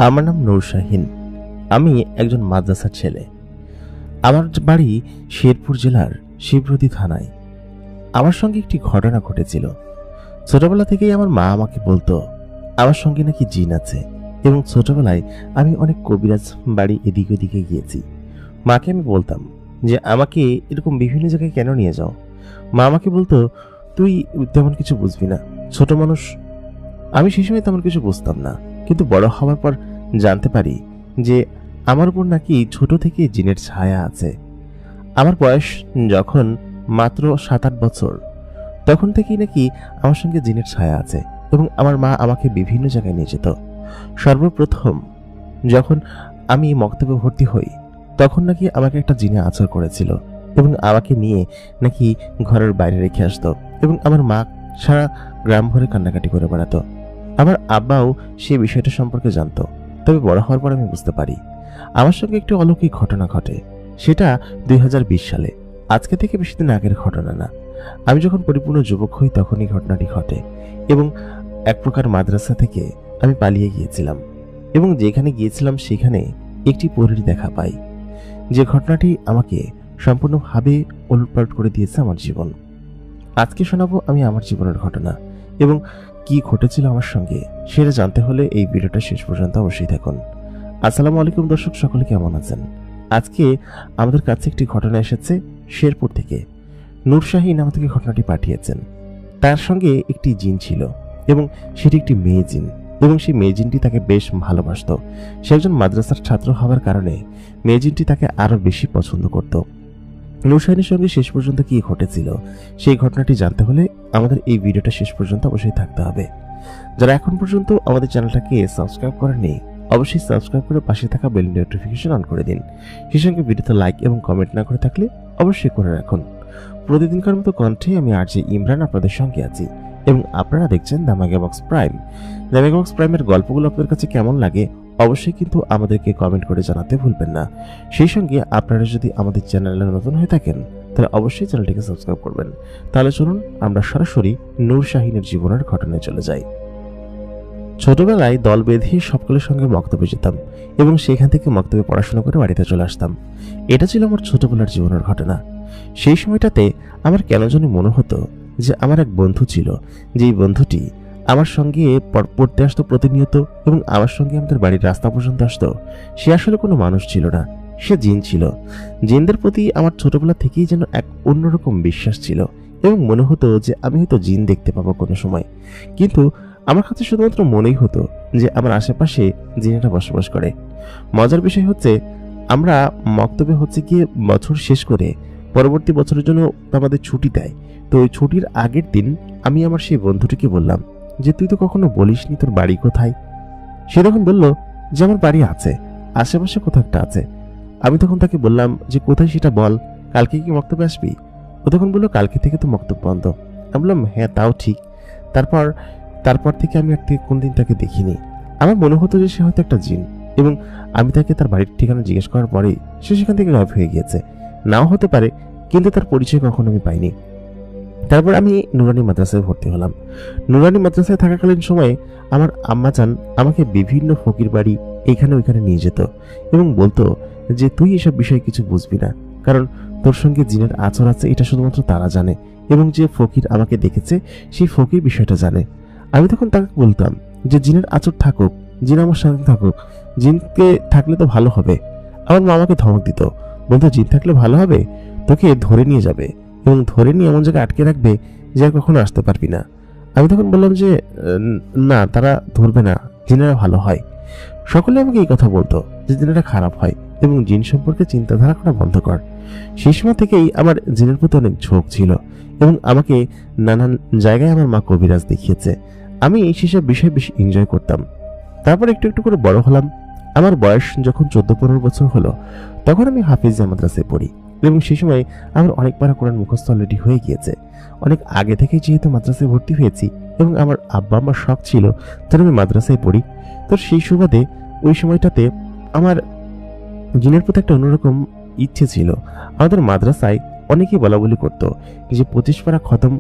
আমার নাম নূর শাহিন। আমি একজন মাদ্রাসার ছেলে। আমার বাড়ি শেরপুর জেলার শিবরদী থানায়। আমার সঙ্গে একটি ঘটনা ঘটেছিল। ছোটবেলা থেকেই আমার মা আমাকে বলতো আমার সঙ্গে নাকি জিন আছে, এবং ছোটবেলায় আমি অনেক কবিরাজ বাড়ি এদিকে ওদিকে গিয়েছি। মাকে আমি বলতাম যে আমাকে এরকম বিভিন্ন জায়গায় কেন নিয়ে যাও। মা আমাকে বলতো তুই তেমন কিছু বুঝবি না, ছোট মানুষ। আমি সেই সময় তেমন কিছু বুঝতাম না, কিন্তু বড় হওয়ার পর জানতে পারি যে আমার উপর নাকি ছোট থেকে জিনের ছায়া আছে। আমার বয়স যখন মাত্র 7-8 বছর, তখন থেকেই নাকি আমার সঙ্গে জিনের ছায়া আছে, এবং আমার মা আমাকে বিভিন্ন জায়গায় নিয়ে যেত। সর্বপ্রথম যখন আমি মক্তবে ভর্তি হই, তখন নাকি আমাকে একটা জিনে আছর করেছিল, এবং আমাকে নিয়ে নাকি ঘরের বাইরে রেখে আসতো, এবং আমার মা সারা গ্রাম ভরে কান্নাকাটি করে বেড়াতো। আমার আব্বাও সেই বিষয়টা সম্পর্কে জানতো। তবে বড় হওয়ার পর আমি বুঝতে পারি আমার সঙ্গে একটি অলৌকিক ঘটনা ঘটে। সেটা 2020 সালে, আজকে থেকে বেশি দিন আগের ঘটনা না। আমি যখন পরিপূর্ণ যুবক হই তখনই ঘটনাটি ঘটে, এবং এক প্রকার মাদ্রাসা থেকে আমি পালিয়ে গিয়েছিলাম, এবং যেখানে গিয়েছিলাম সেখানে একটি পরীর দেখা পাই। যে ঘটনাটি আমাকে সম্পূর্ণভাবে ওলটপালট করে দিয়েছে আমার জীবন। আজকে শোনাবো আমি আমার জীবনের ঘটনা, এবং কি ঘটেছিল আমার সঙ্গে সেটা জানতে হলে এই ভিডিওটা শেষ পর্যন্ত অবশ্যই থাকুন। আসসালামু আলাইকুম দর্শক, সকলে কেমন আছেন? আজকে আমাদের কাছে একটি ঘটনা এসেছে শেরপুর থেকে। নূর শাহিন আমাদেরকে ঘটনাটি পাঠিয়েছেন। তার সঙ্গে একটি জিন ছিল, এবং সেটি একটি মেয়ে জিন, এবং সেই মেয়ে জিনটি তাকে বেশ ভালোবাসত। সে একজন মাদ্রাসার ছাত্র হওয়ার কারণে মেয়ে জিনটি তাকে আরো বেশি পছন্দ করত। নূর শাহিনের সঙ্গে শেষ পর্যন্ত কি ঘটেছিল সেই ঘটনাটি জানতে হলে আমাদের এই ভিডিওটা শেষ পর্যন্ত অবশ্যই থাকতে হবে। যারা এখন পর্যন্ত আমাদের চ্যানেলটাকে সাবস্ক্রাইব করেননি, অবশ্যই সাবস্ক্রাইব করে পাশে থাকা বেল নোটিফিকেশন অন করে দিন। সেই সঙ্গে ভিডিওতে লাইক এবং কমেন্ট না করে থাকলে অবশ্যই করে রাখুন। প্রতিদিনকার মতো কণ্ঠে আমি আরজে ইমরান আপনাদের সঙ্গে আছি, এবং আপনারা দেখছেন the mega box prime. The mega box প্রাইমের গল্পগুলো আপনাদের কাছে কেমন লাগে অবশ্যই কিন্তু আমাদেরকে কমেন্ট করে জানাতে ভুলবেন না। সেই সঙ্গে আপনারা যদি আমাদের চ্যানেলে নতুন হয়ে থাকেন তাহলে অবশ্যই চ্যানেলটিকে সাবস্ক্রাইব করবেন। তাহলে চলুন আমরা সরাসরি নূর শাহিনের জীবনের ঘটনায় চলে যাই। ছোটবেলায় দল বেঁধে সকলের সঙ্গে মক্তবে যেতাম, এবং সেখান থেকে মক্তবে পড়াশোনা করে বাড়িতে চলে আসতাম। এটা ছিল আমার ছোটবেলার জীবনের ঘটনা। সেই সময়টাতে আমার কেন জানি মনে হতো যে আমার এক বন্ধু ছিল, যেই বন্ধুটি আমার সঙ্গে পড়তে আসতো প্রতিনিয়ত, এবং আমার সঙ্গে আমাদের বাড়ির রাস্তা পর্যন্ত আসতো। সে আসলে কোনো মানুষ ছিল না, সে জিন ছিল। জিনদের প্রতি আমার ছোটবেলা থেকেই যেন এক অন্যরকম বিশ্বাস ছিল, এবং মনে হতো যে আমি হয়তো জিন দেখতে পাবো কোনো সময়। কিন্তু আমার কাছে শুধুমাত্র মনেই হতো যে আমার আশেপাশে জিনেরা বসবাস করে। মজার বিষয় হচ্ছে, আমরা মক্তবে গিয়ে বছর শেষ করে পরবর্তী বছরের জন্য আমাদের ছুটি দেয়। তো ওই ছুটির আগের দিন আমি আমার সেই বন্ধুটিকে বললাম যে তুই তো কখনো বলিসনি তোর বাড়ি কোথায়। সে তখন বলল যে আমার বাড়ি আছে, আশেপাশে কোথাও একটা আছে। আমি তখন তাকে বললাম যে কোথায় সেটা বল, কালকে কি মক্তবে আসবি? ও তখন বললো কালকে থেকে তো মক্তব বন্ধ। আমি বললাম হ্যাঁ তাও ঠিক। তারপর থেকে আমি আর কোনদিন তাকে দেখিনি। আমার মনে হতো যে সে হয়তো একটা জিন, এবং আমি তাকে তার বাড়ির ঠিকানা জিজ্ঞেস করার পরেই সে সেখান থেকে গায়েব হয়ে গিয়েছে। নাও হতে পারে, কিন্তু তার পরিচয় কখনো আমি পাইনি। তারপর আমি নুরানি মাদ্রাসায় ভর্তি হলাম। নুরানি মাদ্রাসায় থাকাকালীন সময়ে আমার আম্মাজান আমাকে বিভিন্ন ফকির বাড়ি এখানে ওইখানে নিয়ে যেত, এবং বলতো যে তুই এসব বিষয়ে কিছু বুঝবি না, কারণ তোর সঙ্গে জিনের আচর আছে এটা শুধুমাত্র তারা জানে, এবং যে ফকির আমাকে দেখেছে সেই ফকির বিষয়টা জানে। আমি তখন তাকে বলতাম যে জিনের আচর থাকুক, জিন আমার সাথে থাকুক, জিনকে থাকলে তো ভালো হবে। আমার মা আমাকে ধমক দিত, বলতো জিন থাকলে ভালো হবে, তোকে ধরে নিয়ে যাবে, এবং ধরে নিয়ে এমন জায়গায় আটকে রাখবে যে আর কখনো আসতে পারবি না। আমি তখন বললাম যে না, তারা ধরবে না, জিনেরা ভালো হয়। সকলে আমাকে এই কথা বলতো যে জিনেরা খারাপ হয়, এবং জিন সম্পর্কে চিন্তাধারা করা বন্ধ কর। সেই সময় থেকেই আমার জিনের প্রতি অনেক ঝোঁক ছিল, এবং আমাকে নানান জায়গায় আমার মা কবিরাজ দেখিয়েছে। আমি সেসব বিষয় বেশি এনজয় করতাম। তারপর একটু একটু করে বড় হলাম। আমার বয়স যখন 14-15 বছর হলো, তখন আমি হাফিজিয়া মাদ্রাসায় পড়ি, এবং সেই সময় আমার অনেক পারা কোরআন মুখস্থ অলরেডি হয়ে গিয়েছে। অনেক আগে থেকে যেহেতু মাদ্রাসায় ভর্তি হয়েছি, এবং আমার আব্বা আমার শখ ছিল যেন আমি মাদ্রাসায় পড়ি, তো সেই সুবাদে ওই সময়টাতে আমার জিনের প্রতি একটা অন্যরকম ইচ্ছে ছিল। আমাদের মাদ্রাসায় অনেকেই বলা বলি করতো যে 25 পারা খতম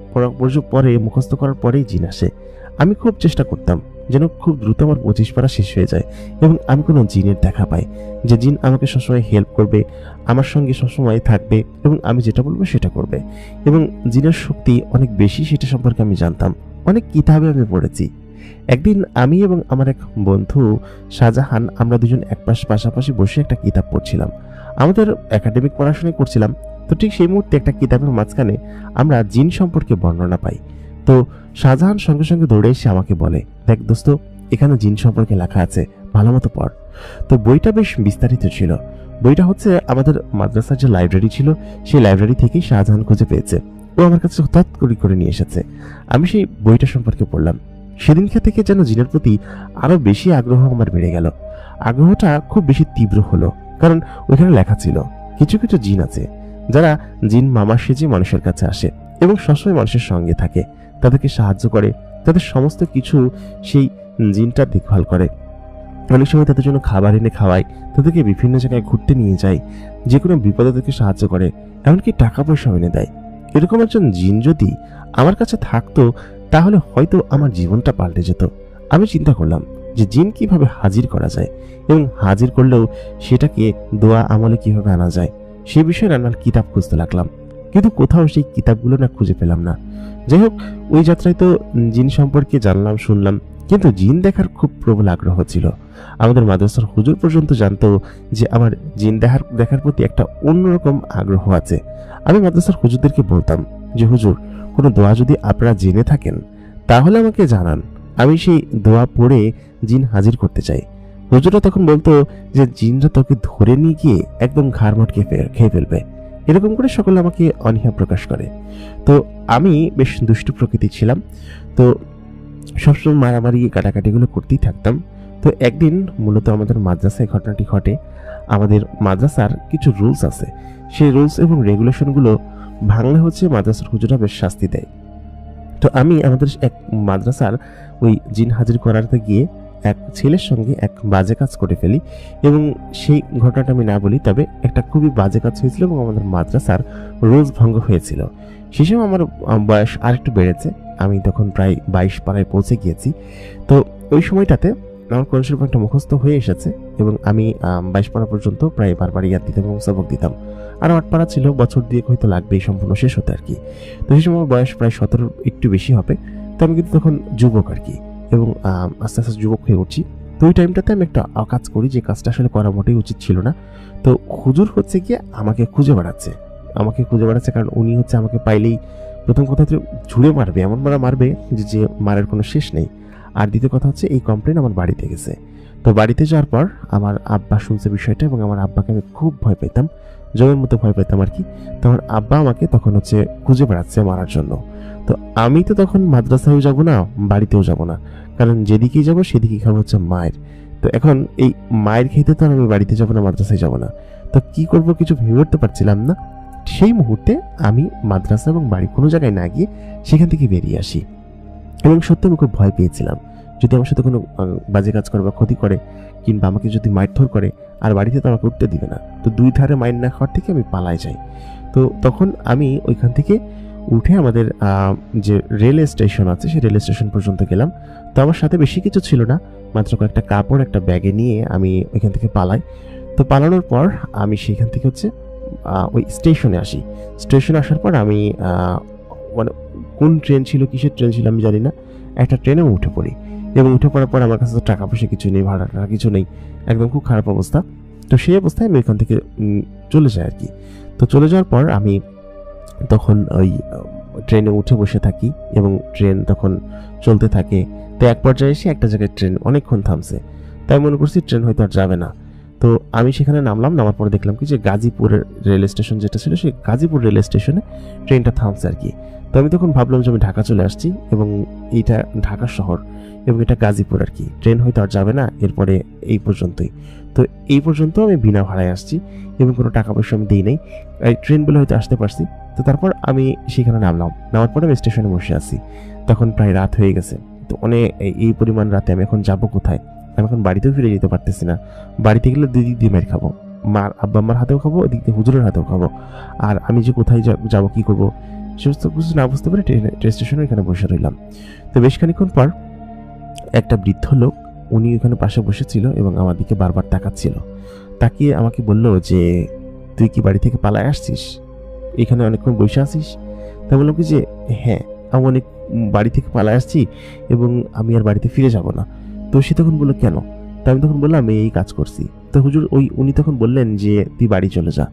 পরে মুখস্থ করার পরেই জিন আসে। আমি খুব চেষ্টা করতাম যেন খুব দ্রুত আমার 25 পারা শেষ হয়ে যায় এবং আমি কোনো জিনের দেখা পাই, যে জিন আমাকে সবসময় হেল্প করবে, আমার সঙ্গে সবসময় থাকবে এবং আমি যেটা বলবো সেটা করবে। এবং জিনের শক্তি অনেক বেশি সেটা সম্পর্কে আমি জানতাম, অনেক কিতাবে আমি পড়েছি। একদিন আমি এবং আমার এক বন্ধু শাহজাহান, আমরা দুজন পাশাপাশি বসে একটা কিতাব পড়ছিলাম, আমাদের একাডেমিক পড়াশোনা করছিলাম। তো ঠিক সেই মুহূর্তে একটা কিতাবের মাঝখানে আমরা জিন সম্পর্কে বর্ণনা পাই। তো শাহজাহান সঙ্গে সঙ্গে দৌড়ে এসে আমাকে বলে, দেখ দোস্ত, এখানে জিন সম্পর্কে লেখা আছে, ভালো মতো পড়। তো বইটা বেশ বিস্তারিত ছিল। বইটা হচ্ছে আমাদের মাদ্রাসার যে লাইব্রেরি ছিল সেই লাইব্রেরি থেকেই শাহজাহান খুঁজে পেয়েছে, ও আমার কাছে তৎকরি করে নিয়ে এসেছে। আমি সেই বইটা সম্পর্কে পড়লাম। সেদিনকে থেকে যেন জিনের প্রতি আরো বেশি আগ্রহ আমার বেড়ে গেল। আগ্রহটা খুব বেশি তীব্র হলো, কারণ ওইখানে লেখা ছিল কিছু কিছু জিন আছে যারা জিন মামা সেজে মানুষের কাছে আসে এবং সবসময় মানুষের সঙ্গে থাকে, তাদেরকে সাহায্য করে, তাদের সমস্ত কিছু সেই জিনটা দেখভাল করে। অনেক সময় তাদের জন্য খাবার এনে খাওয়ায়, তাদেরকে বিভিন্ন জায়গায় ঘুরতে নিয়ে যায়, যে কোনো বিপদে তাদেরকে সাহায্য করে, এমনকি টাকা পয়সা এনে দেয়। এরকম একজন জিন যদি আমার কাছে থাকতো তাহলে হয়তো আমার জীবনটা পাল্টে যেত। আমি চিন্তা করলাম যে জিন কিভাবে হাজির করা যায় এবং হাজির করলেও সেটাকে দোয়া আমলে কিভাবে আনা যায় সে বিষয়ে রান্নার কিতাব খুঁজতে লাগলাম, কিন্তু কোথাও সেই কিতাবগুলো না খুঁজে পেলাম না। যাই হোক, ওই যাত্রায় তো জিন সম্পর্কে জানলাম, শুনলাম, কিন্তু জিন দেখার খুব প্রবল আগ্রহ ছিল। আমাদের মাদ্রাসার হুজুর পর্যন্ত জানতো যে আমার জিন দেখার প্রতি একটা অন্যরকম আগ্রহ আছে। আমি মাদ্রাসার হুজুরদেরকে বলতাম যে হুজুর, কোনো দোয়া যদি আপনারা জেনে থাকেন তাহলে আমাকে জানান, আমি সেই দোয়া পড়ে জিন হাজির করতে চাই। হুজুররা তখন বলতো যে জিনরা তোকে ধরে নিয়ে গিয়ে একদম ঘাড় মটকে খেয়ে ফেলবে। এরকম করে সকলে আমাকে অনীহা প্রকাশ করে। তো আমি বেশ দুষ্টু প্রকৃতির ছিলাম, তো সবসময় মারামারি কাটাকাটিগুলো করতেই থাকতাম। তো একদিন মূলত আমাদের মাদ্রাসায় ঘটনাটি ঘটে। আমাদের মাদ্রাসার কিছু রুলস আছে, সেই রুলস এবং রেগুলেশনগুলো ভাঙলে হচ্ছে মাদ্রাসার হুজুররা বেশ শাস্তি দেয়। তো আমি আমাদের এক মাদ্রাসার ওই জিন হাজির করাতে গিয়ে এক ছেলের সঙ্গে এক বাজে কাজ করে ফেলি, এবং সেই ঘটনাটা আমি না বলি, তবে একটা খুবই বাজে কাজ হয়েছিল এবং আমাদের মাদ্রাসার রুলস ভঙ্গ হয়েছিল। সেই সময় আমার বয়স আরেকটু বেড়েছে, আমি তখন প্রায় 22 পাড়ায় পৌঁছে গিয়েছি। তো ওই সময়টাতে আমার কোন সময় একটা মুখস্থ হয়ে এসেছে এবং আমি 22 পাড়া পর্যন্ত প্রায় বারবার ইয়াদ দিতাম এবং সবক দিতাম। আর 8 পাড়া ছিল, বছর দিয়ে হয়তো লাগবে এই সম্পূর্ণ শেষ হতে আর কি। তো সেই সময় বয়স প্রায় 17 একটু বেশি হবে। তো আমি কিন্তু তখন যুবক আর কি, এবং আস্তে আস্তে যুবক হয়ে উঠছি। তো ওই টাইমটাতে আমি একটা কাজ করি, যে কাজটা আসলে করা মোটেই উচিত ছিল না। তো হুজুর হচ্ছে গিয়ে আমাকে খুঁজে বেড়াচ্ছে, কারণ উনি হচ্ছে আমাকে পাইলেই প্রথম কথা হচ্ছে ঝুড়ে মারবে, এমন মারবে যে মারের কোনো শেষ নেই। আর দ্বিতীয় কথা হচ্ছে এই কমপ্লেন আমার বাড়িতে গেছে। তো বাড়িতে যাওয়ার পর আমার আব্বা শুনছে বিষয়টা, এবং আমার আব্বাকে আমি খুব ভয় পেতাম, জমের মতো ভয় পেতাম আর কি। তো আমার আব্বা আমাকে তখন হচ্ছে খুঁজে বেড়াচ্ছে মারার জন্য। তো আমি তো তখন মাদ্রাসায়ও যাব না, বাড়িতেও যাব না, কারণ যেদিকেই যাব সেদিকেই খাবো হচ্ছে মায়ের। তো এখন এই মায়ের খেতে তো আমি বাড়িতে যাব না, মাদ্রাসায় যাব না। তো কি করব কিছু ভেবে উঠতে পারছিলাম না। সেই মুহূর্তে আমি মাদ্রাসা এবং বাড়ি কোনো জায়গায় না গিয়ে সেখান থেকে বেরিয়ে আসি, এবং সত্যি আমি খুব ভয় পেয়েছিলাম যদি আমার সাথে কোনো বাজে কাজ করে বা ক্ষতি করে, কিংবা আমাকে যদি মারধর করে, আর বাড়িতে তো আমাকে উঠতে দিবে না। তো দুই ধারে মাইর না খাওয়ার থেকে আমি পালাই যাই। তো তখন আমি ওইখান থেকে উঠে আমাদের যে রেল স্টেশন আছে সেই রেল স্টেশন পর্যন্ত গেলাম। তো আমার সাথে বেশি কিছু ছিল না, মাত্র কয়েকটা কাপড় একটা ব্যাগে নিয়ে আমি ওইখান থেকে পালাই। তো পালানোর পর আমি সেখান থেকে হচ্ছে ওই স্টেশনে আসি। স্টেশনে আসার পর আমি মানে কোন ট্রেন ছিল, কিসের ট্রেন ছিল আমি জানি না, একটা ট্রেনে উঠে পড়ি। এবং উঠে পড়ার পর আমার কাছে তো টাকা পয়সা কিছু নেই, ভাড়া টাকা কিছু নেই, একদম খুব খারাপ অবস্থা। তো সেই অবস্থায় আমি ওইখান থেকে চলে যাই আর কি। তো চলে যাওয়ার পর আমি তখন ওই ট্রেনে উঠে বসে থাকি এবং ট্রেন তখন চলতে থাকে। তো এক পর্যায়ে এসে একটা জায়গায় ট্রেন অনেকক্ষণ থামছে, তাই মনে করছি ট্রেন হয়তো আর যাবে না। তো আমি সেখানে নামলাম, নামার পরে দেখলাম কি যে গাজীপুরের রেল স্টেশন যেটা ছিল সেই গাজীপুর রেল স্টেশনে ট্রেনটা থামছে আর কি। তো আমি তখন ভাবলাম যে আমি ঢাকা চলে আসছি, এবং এইটা ঢাকা শহর এবং এটা গাজীপুর আর কি, ট্রেন হয়তো আর যাবে না এরপরে, এই পর্যন্তই। তো এই পর্যন্ত আমি বিনা ভাড়ায় আসছি এবং কোনো টাকা পয়সা আমি দিই নাই, এই ট্রেন বলে হয়তো আসতে পারছি। তো তারপর আমি সেখানে নামলাম, নামার পরে আমি স্টেশনে বসে আছি। তখন প্রায় রাত হয়ে গেছে। তো অনেক এই পরিমাণ রাতে আমি এখন যাবো কোথায়? আমি এখন বাড়িতেও ফিরে যেতে পারতেছি না। বাড়িতে গেলে দুই দিক দিয়ে মার খাবো, আব্বা আম্মার হাতেও খাবো, ওদিক দিয়ে হুজুরের হাতেও খাবো। আর আমি যে কোথায় যাবো, কি করবো, সমস্ত কিছু না বুঝতে পারে ট্রেন স্টেশনে এখানে বসে রইলাম। তো বেশ খানিক্ষণ পর একটা বৃদ্ধ লোক, উনি ওখানে পাশে বসেছিল এবং আমার দিকে বারবার তাকাচ্ছিল। তাকিয়ে আমাকে বলল যে, তুই কি বাড়ি থেকে পালায় আসছিস, এখানে অনেকক্ষণ বসে আছিস? তা বললাম কি যে, হ্যাঁ, আমি অনেক বাড়ি থেকে পালায় আসছি এবং আমি আর বাড়িতে ফিরে যাব না। তো সে তখন বললো, কেন? তো আমি তখন বললাম, এই কাজ করছি। তো হুজুর উনি তখন বললেন যে, তুই বাড়ি চলে যা,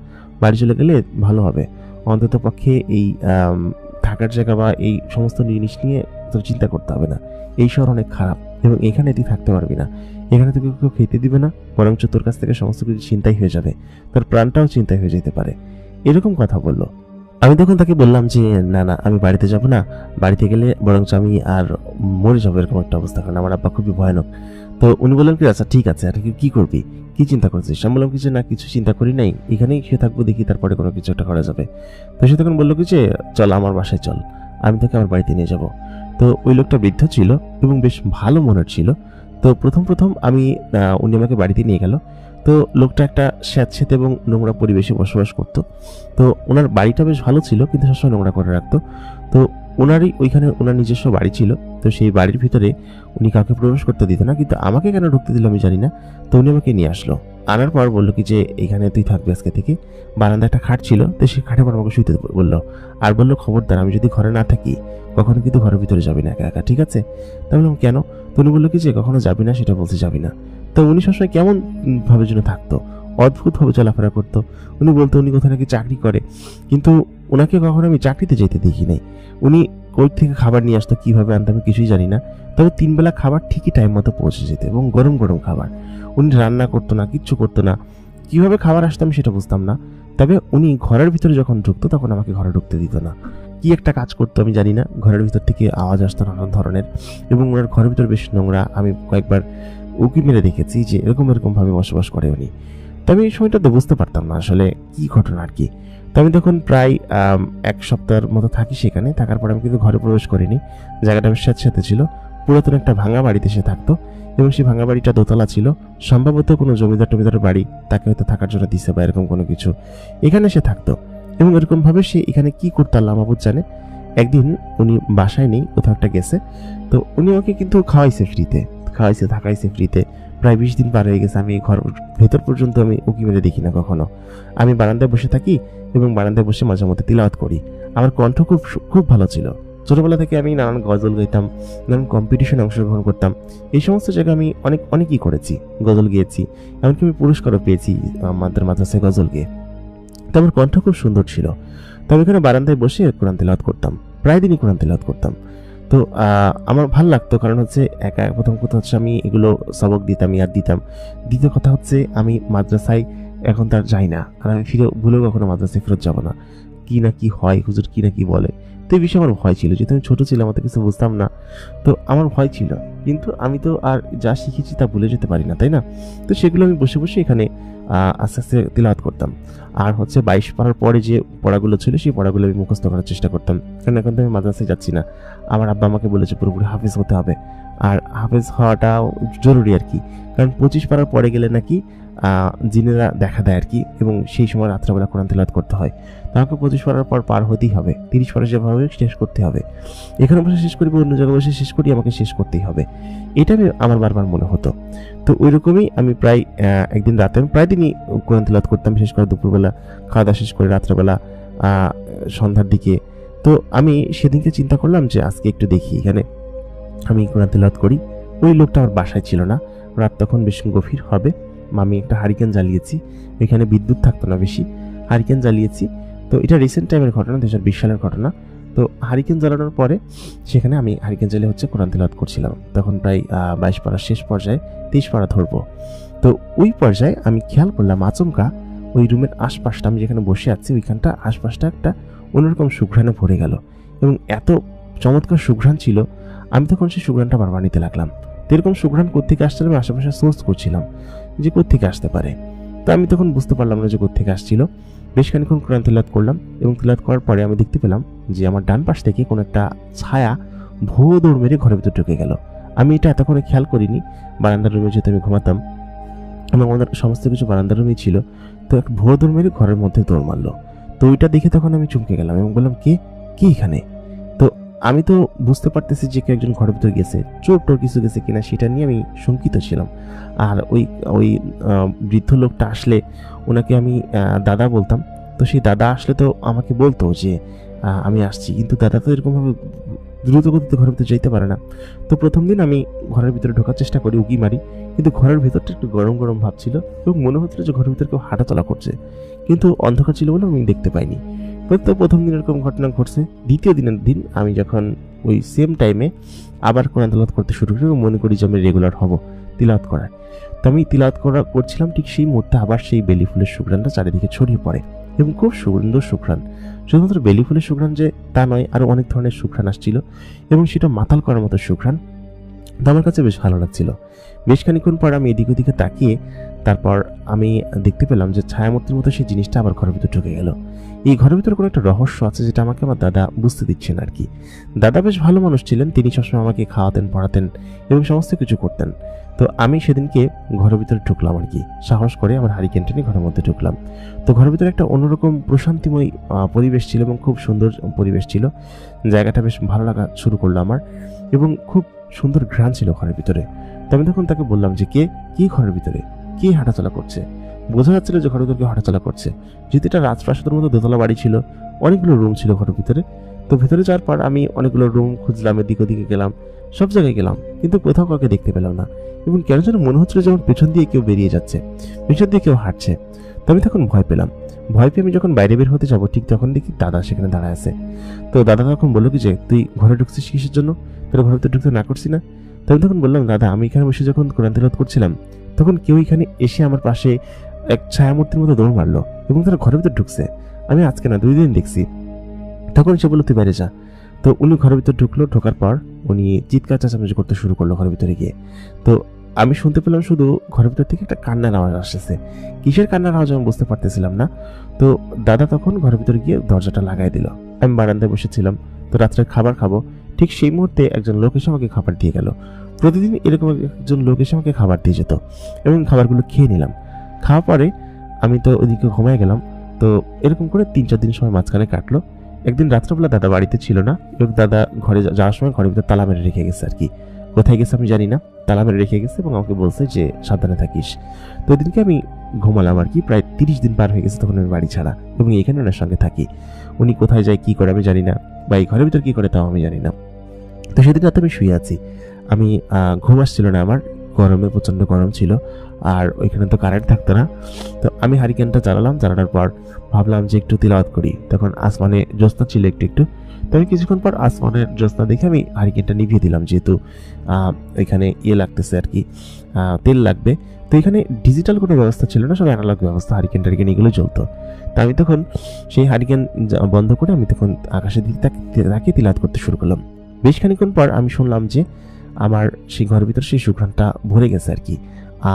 বাড়ি চলে গেলে ভালো হবে, অন্তত পক্ষে এই থাকার জায়গা বা এই সমস্ত জিনিস নিয়ে তোর চিন্তা করতে হবে না। এই শহর অনেক খারাপ এবং এখানে তুই থাকতে পারবি না, এখানে তোকে কেউ খেতে দিবে না, বরঞ্চ তোর কাছ থেকে সমস্ত কিছু চিন্তাই হয়ে যাবে, তোর প্রাণটাও চিন্তায় হয়ে যেতে পারে। এরকম কথা বললো। আমি তখন তাকে বললাম যে, না না, আমি বাড়িতে যাব না, বাড়িতে গেলে বরঞ্চ আমি আর মরে যাবো, এরকম একটা অবস্থা, কারণ আমার আব্বা খুবই ভয়ানক। তো উনি বললেন কি, আচ্ছা ঠিক আছে, আর কি করবি, কি চিন্তা করছিস? আমি বললাম কি যে, না কিছু চিন্তা করি নাই, এখানেই খেয়ে থাকবো, দেখি তারপরে কোনো কিছু একটা করা যাবে। তো সে তখন বললো কি যে, চল আমার বাসায় চল, আমি তোকে আমার বাড়িতে নিয়ে যাব। তো ওই লোকটা বৃদ্ধ ছিল এবং বেশ ভালো মনের ছিল। তো প্রথম আমি উনি আমাকে বাড়িতে নিয়ে গেল। তো লোকটা একটা স্যাঁতসেঁতে এবং নোংরা পরিবেশে বসবাস করতো। তো ওনার বাড়িটা বেশ ভালো ছিল, কিন্তু সবসময় নোংরা করে রাখতো। তো ওনারই ওইখানে ওনার নিজস্ব বাড়ি ছিল। তো সেই বাড়ির ভিতরে উনি কাউকে প্রবেশ করতে দিত না, কিন্তু আমাকে কেন ঢুকতে দিল আমি জানি না। তো উনি আমাকে নিয়ে আসলো, আনার পর বললো কি যে, এখানে তুই থাকবি আজকে থেকে। বারান্দা একটা খাট ছিল, তো সেই খাটের পর আমাকে শুইতে বললো, আর বললো, খবরদার, আমি যদি ঘরে না থাকি কখনো কিন্তু ঘরের ভিতরে যাবি না একা একা, ঠিক আছে? তা বললাম, কেন? তো উনি বললো কি যে, কখনো যাবি না সেটা বলতে যাবি না। তো উনি সবসময় কেমন ভাবে যেন থাকতো, অদ্ভুত ভাবে চলাফেরা করতো। উনি বলতো উনি কোথায় নাকি চাকরি করে, কিন্তু ওনাকে কখনো আমি চাকরিতে যেতে দেখি নাই। উনি কই থেকে খাবার নিয়ে আসতো, কিভাবে আনতো আমি কিছুই জানি না। তবে 3 বেলা খাবার ঠিকই টাইম মতো পৌঁছে যেত এবং গরম গরম খাবার। উনি রান্না করতো না, কিচ্ছু করতো না। কিভাবে খাবার আসতো আমি সেটা বুঝতাম না। তবে উনি ঘরের ভিতরে যখন ঢুকতো তখন আমাকে ঘরে ঢুকতে দিত না। কি একটা কাজ করতো আমি জানি না, ঘরের ভিতর থেকে আওয়াজ আসতো নানান ধরনের, এবং ওনার ঘরের ভিতর বেশ নোংরা। আমি কয়েকবার উকি মেরে দেখেছি যে এরকম ভাবে বসবাস করে উনি। তবে এই সময়টা তো বুঝতে পারতাম না আসলে কি ঘটনা আর কি। তো আমি তখন প্রায় 1 সপ্তাহের মতো থাকি সেখানে। থাকার পর আমি কিন্তু ঘরে প্রবেশ করিনি, জায়গাটা বেশ স্যাঁতস্যাঁতে ছিল। পুরাতন একটা ভাঙা বাড়িতে সে থাকতো এবং সেই ভাঙা বাড়িটা দোতলা ছিল। সম্ভবত কোনো জমিদারের বাড়ি তাকে হয়তো থাকার জন্য দিছে বা এরকম কোনো কিছু। এখানে সে থাকতো এবং এরকম ভাবে সে এখানে কি করতো আল্লাহ মাহবুব জানে। একদিন উনি বাসায় নেই, কোথাও একটা গেছে। তো উনি ওকে কিন্তু খাওয়াইছে ফ্রিতে, থাকাইছে ফ্রিতে। প্রায় 20 দিন পার হয়ে গেছে, আমি ঘর ভেতর পর্যন্ত আমি উকি মেরে দেখি না কখনো। আমি বারান্দায় বসে থাকি এবং বারান্দায় বসে মাঝে মধ্যে তিলাওয়াত করি। আমার কণ্ঠ খুব ভালো ছিল। ছোটবেলা থেকে আমি নানান গজল গাইতাম, নানান কম্পিটিশনে অংশগ্রহণ করতাম। এই সমস্ত জায়গায় আমি অনেকই করেছি, গজল গেয়েছি, এমনকি আমি পুরস্কারও পেয়েছি আমাদের মাদ্রাসায় গজল গেয়ে। তো আমার কণ্ঠ খুব সুন্দর ছিল। তো আমি এখানে বারান্দায় বসে কোরআন তিলাওয়াত করতাম, প্রায় দিনই কোরআন তিলাওয়াত করতাম। তো আমার ভালো লাগতো, কারণ হচ্ছে প্রথম কথা হচ্ছে আমি এগুলো সবক দিতাম। দ্বিতীয় কথা হচ্ছে আমি মাদ্রাসায় এখন তার যাই না, আর আমি ভুলেও কখনো মাদ্রাসায় ফেরত যাবো না। কি না কি হয়, হুজুর কি না কি বলে, তো এই বিষয়ে আমার ভয় ছিল। যেহেতু আমি ছোট ছিলাম, অত কিছু বুঝতাম না, তো আমার ভয় ছিল। কিন্তু আমি তো আর যা শিখেছি তা ভুলে যেতে পারি না, তাই না? তো সেগুলো আমি বসে বসে এখানে আস্তে আস্তে তিলাওয়াত করতাম। আর হচ্ছে 22 পারার পরে যে পড়াগুলো ছিল সেই পড়াগুলো আমি মুখস্থ করার চেষ্টা করতাম, কারণ এখন তো আমি মাদ্রাসায় যাচ্ছি না। আমার আব্বা আমাকে বলেছে পুরোপুরি হাফেজ হতে হবে, আর হাফেজ হওয়াটাও জরুরি আর কি, কারণ 25 পারার পরে গেলে নাকি জিনেরা দেখা দেয় আর কি, এবং সেই সময় রাত্রেবেলা কোরআন তিলাওয়াত করতে হয়। আমাকে 25 পারার পর পার হতেই হবে, 30 পারা যেভাবে শেষ করতে হবে। এখানে বসে শেষ করি, অন্য জায়গায় বসে শেষ করি, আমাকে শেষ করতেই হবে, এটা আমার বারবার মনে হতো। তো ওই রকমই আমি প্রায় একদিন রাতে আমি প্রায় দিনই কোরআন তিলাওয়াত করতাম, বিশেষ করে দুপুরবেলা খাওয়া দাওয়া শেষ করে রাত্রেবেলা সন্ধ্যার দিকে। তো আমি সেদিনকে চিন্তা করলাম যে আজকে একটু দেখি এখানে আমি কোরআন তিলাওয়াত করি। ওই লোকটা আমার বাসায় ছিল না, রাত তখন বেশ গভীর হবে। আমি একটা হারিকেন জ্বালিয়েছি, এখানে বিদ্যুৎ থাকতো না বেশি, হারিকেন জ্বালিয়েছি। তো এটা রিসেন্ট টাইমের ঘটনা, 2020 সালের ঘটনা। তো হারিকেন জ্বালানোর পরে সেখানে আমি হারিকেন জ্বালিয়ে হচ্ছে কোরআন তিলাওয়াত করছিলাম। তখন প্রায় 22 পারা শেষ পর্যায়ে 23 পারা ধরবো। তো ওই পর্যায়ে আমি খেয়াল করলাম আচমকা ওই রুমের আশপাশটা, আমি যেখানে বসে আছি ওইখানটা আশপাশটা একটা অন্যরকম সুঘ্রাণে ভরে গেল, এবং এত চমৎকার সুঘ্রাণ ছিল। আমি তখন সেই সুঘ্রাণটা বারবার নিতে লাগলাম। তো এরকম সুঘ্রাণ কোত্থেকে আসছিল আমি আশেপাশে সোর্স করছিলাম যে কোত্থেকে আসতে পারে। তো আমি তখন বুঝতে পারলাম না যে কোত্থেকে আসছিল। বেশ খানিক্ষণ কোরআন তিলাওয়াত করলাম, এবং তিলাওয়াত করার পরে আমি দেখতে পেলাম যে আমার ডান পাশ থেকে কোনো একটা ছায়া ভুয়ো দৌড় মেরে ঘরের ভিতর ঢুকে গেল। আমি এটা এতক্ষণে খেয়াল করিনি। বারান্দার রুমে যেহেতু আমি ঘুমাতাম এবং আমাদের সমস্ত কিছু বারান্দার রুমেই ছিল, তো এক ভুয়ো দৌড় মেরে ঘরের মধ্যে দৌড় মারলো। তো ওইটা দেখে তখন আমি চমকে গেলাম এবং বললাম, কে এখানে? তো আমি তো বুঝতে পারতেছি যে কেউ একজন ঘরের ভিতরে গেছে, চোর টোর কিছু গেছে কিনা সেটা নিয়ে আমি শঙ্কিত ছিলাম। আর ওই ওই বৃদ্ধ লোকটা আসলে ওনাকে আমি দাদা বলতাম। তো সেই দাদা আসলে তো আমাকে বলতো যে আমি আসছি, কিন্তু দাদা তো এরকমভাবে দ্রুত গতিতে ঘরের ভিতরে যাইতে পারে না। তো প্রথম দিন আমি ঘরের ভিতরে ঢোকার চেষ্টা করি, উকি মারি, কিন্তু ঘরের ভিতরটা একটু গরম গরম ভাব ছিল এবং মনে হচ্ছিল যে ঘরের ভিতরে কেউ হাঁটাচলা করছে, কিন্তু অন্ধকার ছিল বলে আমি দেখতে পাইনি। তো প্রথম দিন এরকম ঘটনা ঘটছে। দ্বিতীয় দিনের দিন আমি যখন ওই সেম টাইমে আবার কোরআন তেলাওয়াত করতে শুরু করি এবং মনে করি যে আমি রেগুলার হব তিলাওয়াত করার, তো আমি তিলাওয়াত করছিলাম, ঠিক সেই মুহূর্তে আবার সেই বেলি ফুলের সুঘ্রাণটা চারিদিকে ছড়িয়ে পড়ে এবং খুব সুন্দর সুঘ্রাণ। শুধুমাত্র বেলি ফুলের সুঘ্রাণ যে তা নয়, আরও অনেক ধরনের সুঘ্রাণ আসছিল এবং সেটা মাতাল করার মতো সুঘ্রাণ। তো আমার কাছে বেশ ভালো লাগছিল। বেশ খানিক্ষণ পর আমি এদিক ওদিকে তাকিয়ে তারপর আমি দেখতে পেলাম যে ছায়ামূর্তির মতো সেই জিনিসটা আবার ঘরের ভিতর ঢুকে গেল। এই ঘরের ভিতরে কোনো একটা রহস্য আছে যেটা আমাকে আমার দাদা বুঝতে দিচ্ছেন আর কি। দাদা বেশ ভালো মানুষ ছিলেন, তিনি সবসময় আমাকে খাওয়াতেন, পড়াতেন এবং সমস্ত কিছু করতেন। তো আমি সেদিনকে ঘরের ভিতরে ঢুকলাম আর কি, সাহস করে আমার হারিকেন টেনে ঘরের মধ্যে ঢুকলাম। তো ঘরের ভিতরে একটা অন্যরকম প্রশান্তিময় পরিবেশ ছিল এবং খুব সুন্দর পরিবেশ ছিল। জায়গাটা বেশ ভালো লাগা শুরু করলো আমার এবং খুব সুন্দর ঘ্রাণ ছিল ঘরের ভিতরে। তো আমি তখন তাকে বললাম যে কে ঘরের ভিতরে কে হাঁটাচলা করছে। বোঝা যাচ্ছিল যে ঘরের ভিতরে কেউ হাঁটাচলা করছে, যেহেতু এটা রাজপ্রাসাদের মতো দোতলা বাড়ি ছিল, অনেকগুলো রুম ছিল ঘরের ভিতরে। তো ভেতরে যাওয়ার পর আমি অনেকগুলো রুম খুঁজলাম, এদিক ওদিকে গেলাম, সব জায়গায় গেলাম, কিন্তু কোথাও কাউকে দেখতে পেলাম না এবং কেন যেন মনে হচ্ছিল যেমন পেছন দিয়ে কেউ বেরিয়ে যাচ্ছে, পেছন দিয়ে কেউ হাঁটছে। তো আমি তখন ভয় পেলাম। ভয় পেয়ে আমি যখন বাইরে বের হতে যাবো ঠিক তখন দেখি দাদা সেখানে দাঁড়ায় আছে। তো দাদা তখন বললো কি যে তুই ঘরে ঢুকছিস কিসের জন্য, তোর ঘরে তো ঢুকতে না করছি না। তো আমি তখন বললাম দাদা আমি এখানে বসে যখন কোরআন তেলাওয়াত করছিলাম তখন কেউ এখানে এসে আমার পাশে এক ছায়ামূর্তির মতো দৌড় মারলো এবং তারা ঘরের ভিতর ঢুকছে, আমি আজকে না 2 দিন দেখছি। তখন সে বললো তুই বাইরে যা। তো উনি ঘরের ভিতর ঢুকলো, ঢোকার পর উনি চিৎকার চেঁচামেচি করতে শুরু করলো ঘরের ভিতরে গিয়ে। তো আমি শুনতে পেলাম শুধু ঘরের ভিতর থেকে একটা কান্নার আওয়াজ আসতেছে, কিসের কান্নার আওয়াজ আমি বুঝতে পারতেছিলাম না। তো দাদা তখন ঘরের ভিতরে গিয়ে দরজাটা লাগাই দিল। আমি বারান্দায় বসেছিলাম, তো রাত্রের খাবার খাবো, ঠিক সেই মুহূর্তে একজন লোক এসে আমাকে খাবার দিয়ে গেল। প্রতিদিন এরকম একজন লোক এসে আমাকে খাবার দিয়ে যেত এবং খাবারগুলো খেয়ে নিলাম। খাওয়ার পরে আমি তো ওইদিকে ঘুমায় গেলাম। তো এরকম করে 3-4 দিন সময় মাঝখানে কাটলো। একদিন রাত্রবেলা দাদা বাড়িতে ছিল না এবং দাদা ঘরে যাওয়ার সময় ঘরের ভিতরে তালা মেরে রেখে গেছে আর কি, কোথায় গেছে আমি জানি না, তালা মেরে রেখে গেছে এবং আমাকে বলছে যে সাবধানে থাকিস। তো ওইদিনকে আমি ঘুমালাম আর কি, প্রায় 30 দিন পার হয়ে গেছে তখন আমি বাড়ি ছাড়া এবং এখানে ওনার সঙ্গে থাকি। উনি কোথায় যায় কি করে আমি জানি না, বা এই ঘরের ভিতর কি করে তাও আমি জানি না। তো সেদিন রাতে আমি শুয়ে আছি, আমি ঘুম আসছিল না আমার, গরমে প্রচণ্ড গরম ছিল আর ওইখানে তো কারেন্ট থাকতো না। তো আমি হারিকেনটা জ্বালালাম, জ্বালানোর পর ভাবলাম যে একটু তিলাওয়াত করি। তখন আসমানে জ্যোৎস্না ছিল একটু একটু, তো আমি কিছুক্ষণ পর আসমানের জ্যোৎস্না দেখে আমি হারিকেনটা নিভিয়ে দিলাম, যেহেতু এখানে লাগতেছে আর কি, তেল লাগবে। তো এখানে ডিজিটাল কোনো ব্যবস্থা ছিল না, সব অ্যানালগ ব্যবস্থা, হারিকেন টারিকেন এগুলো চলতো। তো আমি তখন সেই হারিকেন বন্ধ করে আমি তখন আকাশের দিকে তাকিয়ে তিলাওয়াত করতে শুরু করলাম। বেশ খানিক্ষণ পর আমি শুনলাম যে আমার সেই ঘরের ভিতর সেই সুঘ্রাণটা ভরে গেছে আর কি,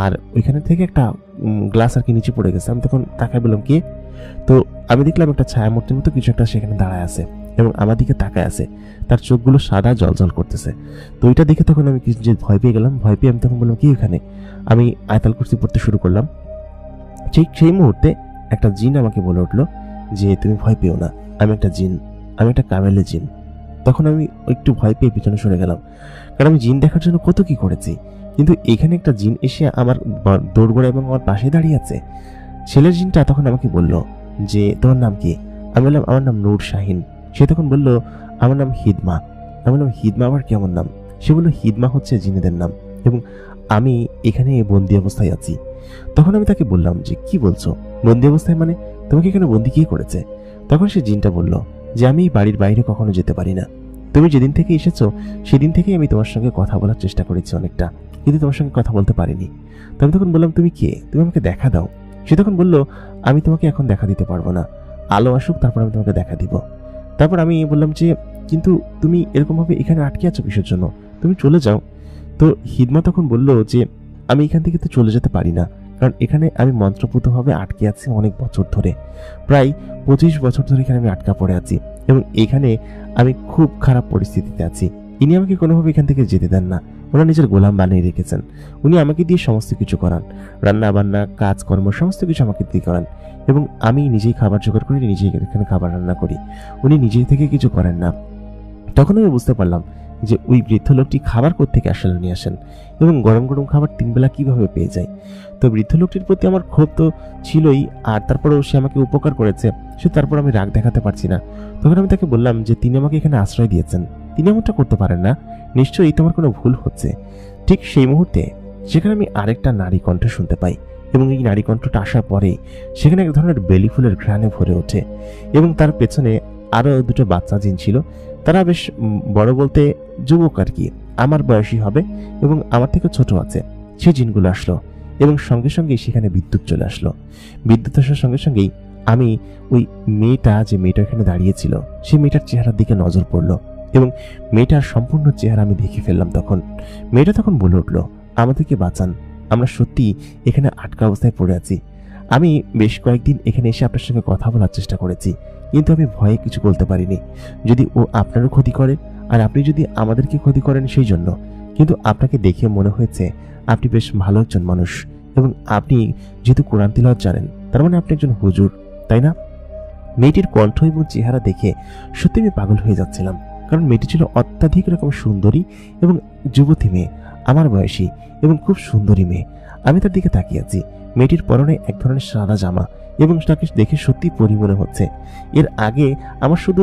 আর ওইখানে থেকে একটা গ্লাস আর কি নিচে পড়ে গেছে। আমি তখন তাকাই বললাম কি, তো আমি দেখলাম একটা ছায়ামূর্তির মতো কিছু একটা সেখানে দাঁড়ায় আছে এবং আমার দিকে তাকায় আছে, তার চোখগুলো সাদা জলজল করতেছে। তো ওইটা দেখে তখন আমি কিছু যে ভয় পেয়ে গেলাম। ভয় পেয়ে আমি তখন বললাম কি ওখানে, আমি আয়াতুল কুরসি পড়তে শুরু করলাম। ঠিক সেই মুহূর্তে একটা জিন আমাকে বলে উঠলো যে তুমি ভয় পেও না, আমি একটা জিন, আমি একটা কামেলে জিন। তখন আমি একটু ভয় পেয়ে পিছনে সরে গেলাম, কারণ আমি জিন দেখার জন্য কত কি করেছি, কিন্তু এখানে একটা জিন এসে আমার দৌড়গোড়া এবং আমার পাশে দাঁড়িয়ে আছে। ছেলের জিনটা তখন আমাকে বলল যে তোমার নাম কি? আমি বললাম আমার নাম নূর শাহিন। সে তখন বলল আমার নাম হিদমা। আমি বললাম হিদমা আবার কেমন নাম? সে বলল হিদমা হচ্ছে জিনেদের নাম এবং আমি এখানে বন্দি অবস্থায় আছি। তখন আমি তাকে বললাম যে কি বলছো বন্দি অবস্থায়, মানে তোমাকে এখানে বন্দি কে করেছে? তখন সে জিনটা বলল যে আমি বাড়ির বাইরে কখনো যেতে পারি না, তুমি যেদিন থেকে এসেছো সেদিন থেকেই আমি তোমার সঙ্গে কথা বলার চেষ্টা করেছি অনেকটা, কিন্তু তোমার সঙ্গে কথা বলতে পারিনি। তো আমি তখন বললাম তুমি কে, তুমি আমাকে দেখা দাও। সে তখন বলল আমি তোমাকে এখন দেখা দিতে পারবো না, আলো আসুক তারপর আমি তোমাকে দেখা দিব। তারপর আমি বললাম যে কিন্তু তুমি এরকমভাবে এখানে আটকে আছো কিসের জন্য, তুমি চলে যাও। তো হিদমা তখন বলল যে আমি এখান থেকে তো চলে যেতে পারি না, কারণ এখানে আমি মন্ত্রপুতভাবে আটকে আছি অনেক বছর ধরে, প্রায় 25 বছর ধরে এখানে আমি আটকা পড়ে আছি এবং এখানে আমি খুব খারাপ পরিস্থিতিতে আছি। ইনি আমাকে কোনোভাবে এখান থেকে যেতে দেন না, ওনার নিজের গোলাম বানিয়ে রেখেছেন। উনি আমাকে দিয়ে সমস্ত কিছু করান, রান্না বান্না কাজকর্ম সমস্ত কিছু আমাকে দিয়ে করান এবং আমি নিজেই খাবার জোগাড় করি, নিজেই এখানে খাবার রান্না করি, উনি নিজেই থেকে কিছু করেন না। তখন আমি বুঝতে পারলাম যে ওই বৃদ্ধ লোকটি খাবার কোত্থেকে আসলে নিয়ে আসেন এবং গরম গরম খাবার 3 বেলা কিভাবে পেয়ে যায়। তো বৃদ্ধ লোকটির প্রতি আমার ক্ষোভ তো ছিলই, আর তারপরেও সে আমাকে উপকার করেছে, সে তারপর আমি রাগ দেখাতে পারছি না। তখন আমি তাকে বললাম যে তিনি আমাকে এখানে আশ্রয় দিয়েছেন, তিনি এমনটা করতে পারেন না, নিশ্চয়ই তোমার কোনো ভুল হচ্ছে। ঠিক সেই মুহূর্তে সেখানে আমি আরেকটা নারী কণ্ঠ শুনতে পাই এবং এই নারী কণ্ঠটা আসার পরে সেখানে এক ধরনের বেলি ফুলের ঘ্রাণে ভরে ওঠে এবং তার পেছনে আরো দুটো বাচ্চা জিন ছিল। তারা বেশ বড় বলতে যুবক আর কি, আমার বয়সী হবে এবং আমার থেকে ছোট আছে। সেই জিনগুলো আসলো এবং সঙ্গে সঙ্গেই সেখানে বিদ্যুৎ চলে আসলো। বিদ্যুৎ আসার সঙ্গে সঙ্গেই আমি ওই মেয়েটা, যে মেয়েটা এখানে দাঁড়িয়েছিল, সেই মেয়েটার চেহারার দিকে নজর পড়লো এবং মেয়েটার সম্পূর্ণ চেহারা আমি দেখে ফেললাম। তখন মেয়েটা তখন বলে উঠলো, আমাদেরকে বাঁচান, আমরা সত্যি এখানে আটকা অবস্থায় পড়ে আছি। আমি বেশ কয়েকদিন এখানে এসে আপনার সঙ্গে কথা বলার চেষ্টা করেছি, কিন্তু আমি ভয়ে কিছু বলতে পারিনি। যদি ও আপনারও ক্ষতি করে আর আপনি যদি আমাদেরকে ক্ষতি করেন সেই জন্য। কিন্তু আপনাকে দেখে মনে হয়েছে আপনি বেশ ভালো একজন মানুষ এবং আপনি যেহেতু কোরআন তিলাওয়াত জানেন, তার মানে আপনি একজন হুজুর, তাই না? মেয়েটির কণ্ঠ এবং চেহারা দেখে সত্যি আমি পাগল হয়ে যাচ্ছিলাম, কারণ মেয়েটি ছিল অত্যাধিক রকম সুন্দরী এবং যুবতী মেয়ে, আমার বয়সী এবং খুব সুন্দরী মেয়ে। আমি তার দিকে তাকিয়ে আছি। মেয়েটির পরনে এক ধরনের সাদা জামা এবং তাকে দেখে সত্যি পরী মনে হচ্ছে। এর আগে আমার শুধু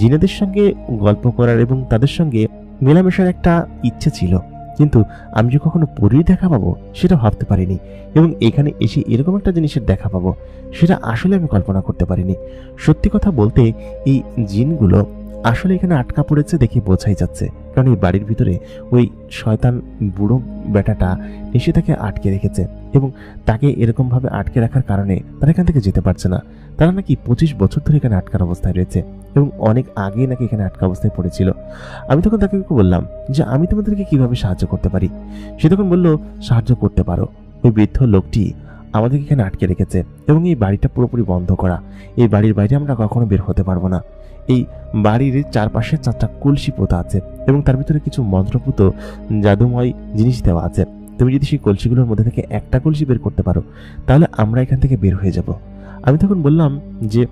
জিনেদের সঙ্গে গল্প করার এবং তাদের সঙ্গে মেলামেশার একটা ইচ্ছে ছিল, কিন্তু আমি যে কখনো পরীর দেখা পাবো সেটা ভাবতে পারিনি এবং এখানে এসে এরকম একটা জিনিসের দেখা পাবো সেটা আসলে আমি কল্পনা করতে পারিনি। সত্যি কথা বলতে এই জিনগুলো আসলে এখানে আটকা পড়েছে দেখে বোঝাই যাচ্ছে, কারণ এই বাড়ির ভিতরে ওই শয়তান বুড়ো বেটাটা নিশে তাকে আটকে রেখেছে এবং তাকে এরকম ভাবে আটকে রাখার কারণে তারা এখান থেকে যেতে পারছে না। তারা নাকি 25 বছর ধরে এখানে আটকার অবস্থায় রয়েছে এবং অনেক আগে নাকি এখানে আটকা অবস্থায় পড়েছিল। আমি তখন তাকে বললাম যে আমি তোমাদেরকে কিভাবে সাহায্য করতে পারি। সে তখন বলল, সাহায্য করতে পারো, ওই বৃদ্ধ লোকটি আমাদেরকে এখানে আটকে রেখেছে এবং এই বাড়িটা পুরোপুরি বন্ধ করা। এই বাড়ির বাইরে আমরা কখনো বের হতে পারবো না। এই বাড়ির চারপাশে 4টা কলসি পোতা আছে এবং তার ভিতরে কিছু মন্ত্রপুত জাদুময় জিনিস দেওয়া আছে। তুমি যদি সেই কলসিগুলোর মধ্যে থেকে একটা কলসি বের করতে পারো তাহলে আমরা এখান থেকে বের হয়ে যাব। আমি তখন বললাম যে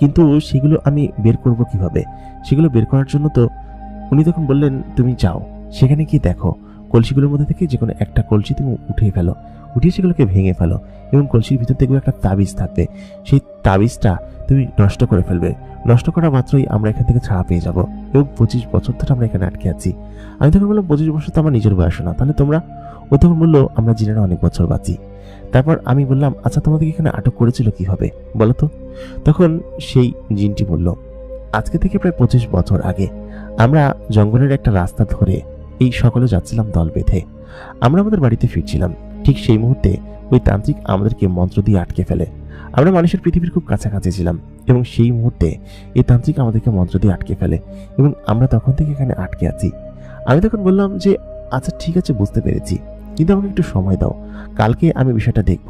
কিন্তু সেগুলো আমি বের করব কিভাবে? সেগুলো বের করার জন্য তো উনি তখন বললেন, তুমি যাও সেখানে গিয়ে দেখো, কলসিগুলোর মধ্যে থেকে যে কোনো একটা কলসি তুমি উঠিয়ে ফেলো, উঠিয়ে সেগুলোকে ভেঙে ফেলো এবং কলসির ভিতর দেখবে একটা তাবিজ থাকবে, সেই তাবিজটা তুমি নষ্ট করে ফেলবে। নষ্ট করা মাত্রই আমরা এখান থেকে ছাড়া পেয়ে যাব এবং 25 বছর ধরে আমরা এখানে আটকে আছি। আমি তখন বললাম, 25 বছর তো আমার নিজের বয়স না, তাহলে তোমরা? ও তখন বললো, আমরা জিনেরা অনেক বছর বাঁচি। তারপর আমি বললাম, আচ্ছা তোমাদেরকে এখানে আটক করেছিল কিভাবে বলো তো? তখন সেই জিনটি বলল, আজকে থেকে প্রায় 25 বছর আগে আমরা জঙ্গলের একটা রাস্তা ধরে এই সকলে যাচ্ছিলাম দল বেঁধে। আমরা আমাদের বাড়িতে ফিরছিলাম, ঠিক সেই মুহূর্তে ওই তান্ত্রিক আমাদেরকে মন্ত্র দিয়ে আটকে ফেলে। আমরা মানুষের পৃথিবীর খুব কাছাকাছি ছিলাম এবং সেই মুহূর্তে এই তান্ত্রিক আমাদেরকে মন্ত্র দিয়ে আটকে ফেলে এবং আমরা তখন থেকে এখানে আটকে আছি। আমি তখন বললাম যে আচ্ছা ঠিক আছে, বুঝতে পেরেছি, কিন্তু আমাকে একটু সময় দাও, কালকে আমি বিষয়টা দেখব।